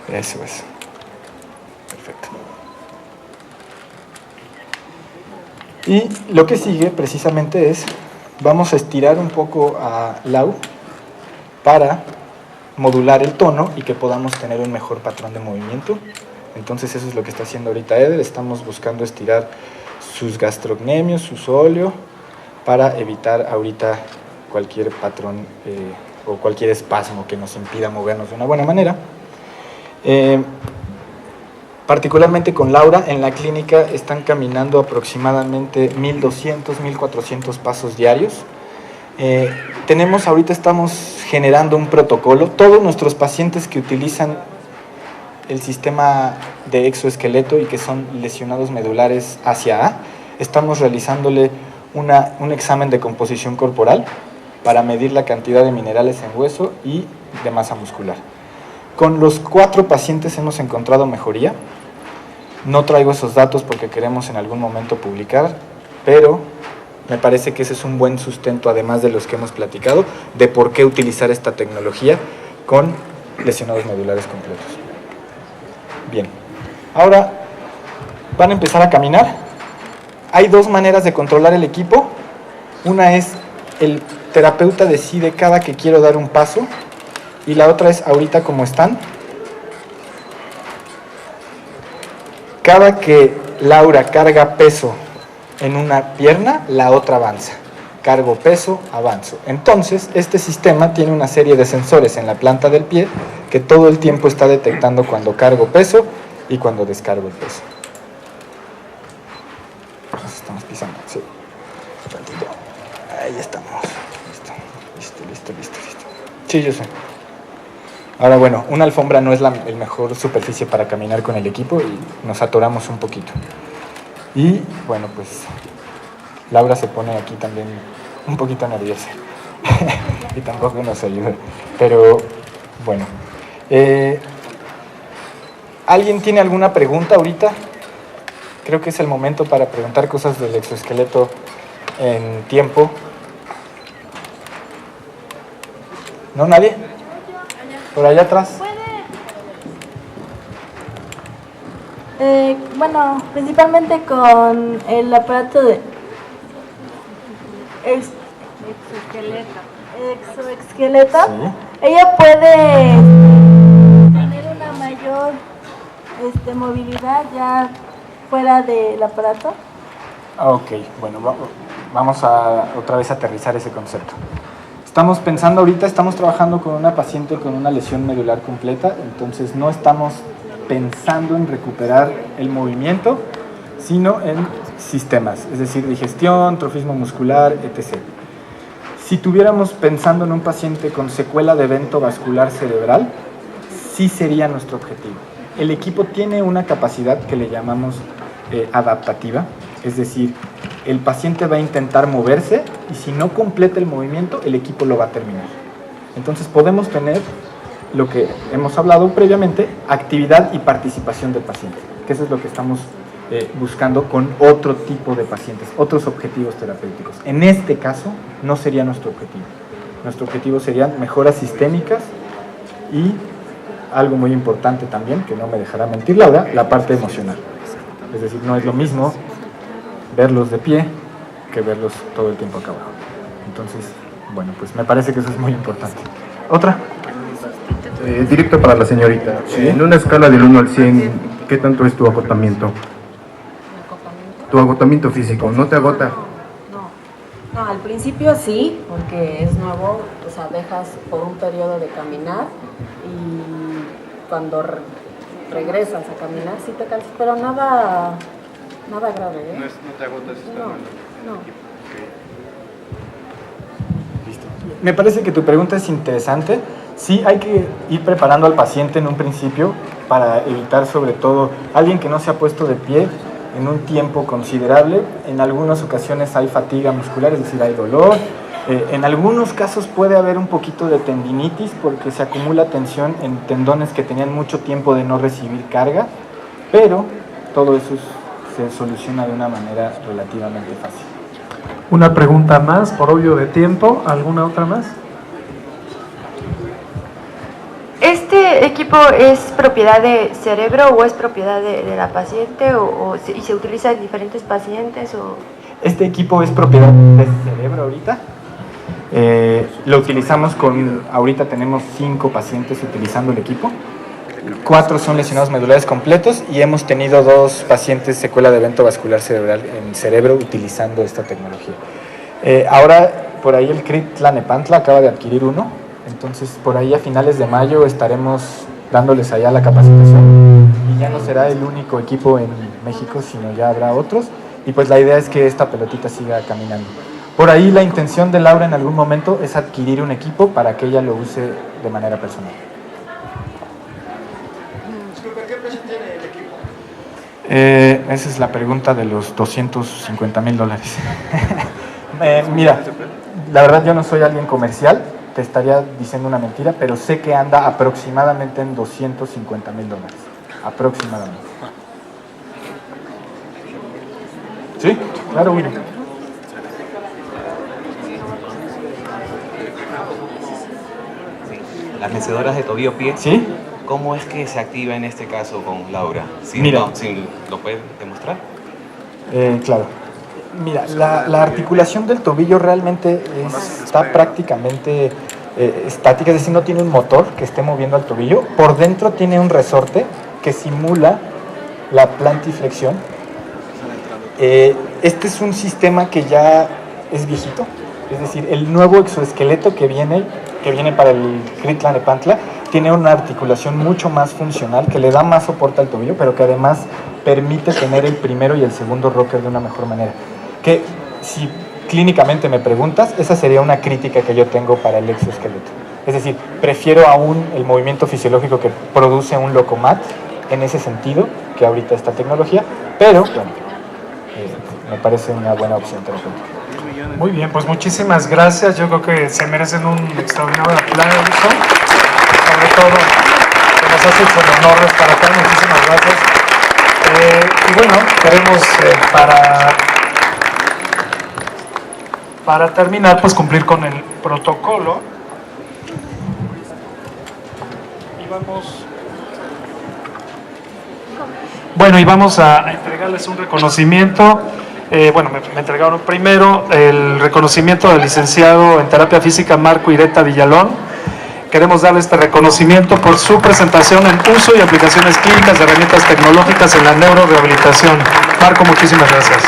Eso es. Perfecto. Y lo que sigue precisamente es, vamos a estirar un poco a Lau para modular el tono y que podamos tener un mejor patrón de movimiento. Entonces eso es lo que está haciendo ahorita Eder. Estamos buscando estirar sus gastrocnemios, su sóleo, para evitar ahorita cualquier patrón o cualquier espasmo que nos impida movernos de una buena manera. Particularmente con Laura, en la clínica están caminando aproximadamente 1200, 1400 pasos diarios. Estamos generando un protocolo. Todos nuestros pacientes que utilizan el sistema de exoesqueleto y que son lesionados medulares hacia A, estamos realizándole un examen de composición corporal para medir la cantidad de minerales en hueso y de masa muscular. Con los 4 pacientes hemos encontrado mejoría. No traigo esos datos porque queremos en algún momento publicar, pero me parece que ese es un buen sustento, además de los que hemos platicado, de por qué utilizar esta tecnología con lesionados medulares completos. Bien, ahora van a empezar a caminar. Hay 2 maneras de controlar el equipo. Una es, el terapeuta decide cada que quiero dar un paso, y la otra es ahorita como están. Cada que Laura carga peso en una pierna, la otra avanza. Cargo peso, avanzo. Entonces, este sistema tiene una serie de sensores en la planta del pie que todo el tiempo está detectando cuando cargo peso y cuando descargo el peso. Nos estamos pisando, sí. Un ratito. Ahí estamos. Listo. Sí, yo sé. Ahora bueno, una alfombra no es la mejor superficie para caminar con el equipo y nos atoramos un poquito. Y bueno, pues Laura se pone aquí también un poquito nerviosa y tampoco nos ayuda. Pero bueno, ¿alguien tiene alguna pregunta ahorita? Creo que es el momento para preguntar cosas del exoesqueleto en tiempo. ¿No, nadie? ¿Por allá atrás? Bueno, principalmente con el aparato de exoesqueleto, Sí. ella puede tener una mayor movilidad ya fuera del aparato. Ok, bueno, vamos a otra vez aterrizar ese concepto. Estamos pensando ahorita, estamos trabajando con una paciente con una lesión medular completa, entonces no estamos pensando en recuperar el movimiento, sino en sistemas, es decir, digestión, trofismo muscular, etc. Si tuviéramos pensando en un paciente con secuela de evento vascular cerebral, sí sería nuestro objetivo. El equipo tiene una capacidad que le llamamos adaptativa, es decir, el paciente va a intentar moverse y si no completa el movimiento, el equipo lo va a terminar. Entonces podemos tener lo que hemos hablado previamente, actividad y participación del paciente, que eso es lo que estamos buscando con otro tipo de pacientes, otros objetivos terapéuticos. En este caso, no sería nuestro objetivo. Nuestro objetivo serían mejoras sistémicas y algo muy importante también, que no me dejará mentir Laura, la parte emocional. Es decir, no es lo mismo verlos de pie que verlos todo el tiempo acá abajo. Entonces, bueno, pues me parece que eso es muy importante. ¿Otra? Directo para la señorita. ¿Sí? En una escala del 1 al 100, ¿qué tanto es tu agotamiento? Tu agotamiento físico, ¿no te agota? No, al principio sí, porque es nuevo, o sea, dejas por un periodo de caminar y cuando regresas a caminar sí te cansas, pero nada grave, ¿eh? No te agotas No. Listo. Me parece que tu pregunta es interesante. Sí, hay que ir preparando al paciente en un principio para evitar sobre todo alguien que no se ha puesto de pie en un tiempo considerable. En algunas ocasiones hay fatiga muscular, es decir, hay dolor. En algunos casos puede haber un poquito de tendinitis porque se acumula tensión en tendones que tenían mucho tiempo de no recibir carga, pero todo eso se soluciona de una manera relativamente fácil. Una pregunta más, por obvio de tiempo. ¿Alguna otra más? ¿Este equipo es propiedad de Cerebro o es propiedad de la paciente y se utiliza en diferentes pacientes? Este equipo es propiedad de Cerebro ahorita. Lo utilizamos ahorita tenemos 5 pacientes utilizando el equipo. 4 son lesionados medulares completos y hemos tenido 2 pacientes secuela de evento vascular cerebral en Cerebro utilizando esta tecnología. Ahora, por ahí el CRIT Tlanepantla acaba de adquirir uno. Entonces, por ahí a finales de mayo estaremos dándoles allá la capacitación y ya no será el único equipo en México, sino ya habrá otros. Y pues la idea es que esta pelotita siga caminando. Por ahí la intención de Laura en algún momento es adquirir un equipo para que ella lo use de manera personal. ¿Qué precio tiene el equipo? Esa es la pregunta de los $250,000. Mira, la verdad yo no soy alguien comercial. Te estaría diciendo una mentira, pero sé que anda aproximadamente en $250,000. Aproximadamente. ¿Sí? Claro, Willy. Las mecedoras de tobillo-pie, ¿Sí? ¿cómo es que se activa en este caso con Laura? Mira. ¿Lo puedes demostrar? Claro. Mira, la articulación del tobillo realmente está prácticamente estática, es decir, no tiene un motor que esté moviendo al tobillo. Por dentro tiene un resorte que simula la plantiflexión. Este es un sistema que ya es viejito, es decir, el nuevo exoesqueleto que viene para el CRIT Tlanepantla tiene una articulación mucho más funcional, que le da más soporte al tobillo, pero que además permite tener el primero y el segundo rocker de una mejor manera. Que si clínicamente me preguntas, esa sería una crítica que yo tengo para el exoesqueleto. Es decir, prefiero aún el movimiento fisiológico que produce un Locomat en ese sentido que ahorita esta tecnología, pero bueno, me parece una buena opción terapéutica. Muy bien, pues muchísimas gracias. Yo creo que se merecen un extraordinario aplauso, sobre todo que nos hace el honor de estar acá. Muchísimas gracias. Y bueno, queremos para terminar, pues cumplir con el protocolo. Y vamos a entregarles un reconocimiento. Me entregaron primero el reconocimiento del licenciado en terapia física Marco Ireta Villalón. Queremos darle este reconocimiento por su presentación en uso y aplicaciones clínicas de herramientas tecnológicas en la neurorehabilitación. Marco, muchísimas gracias.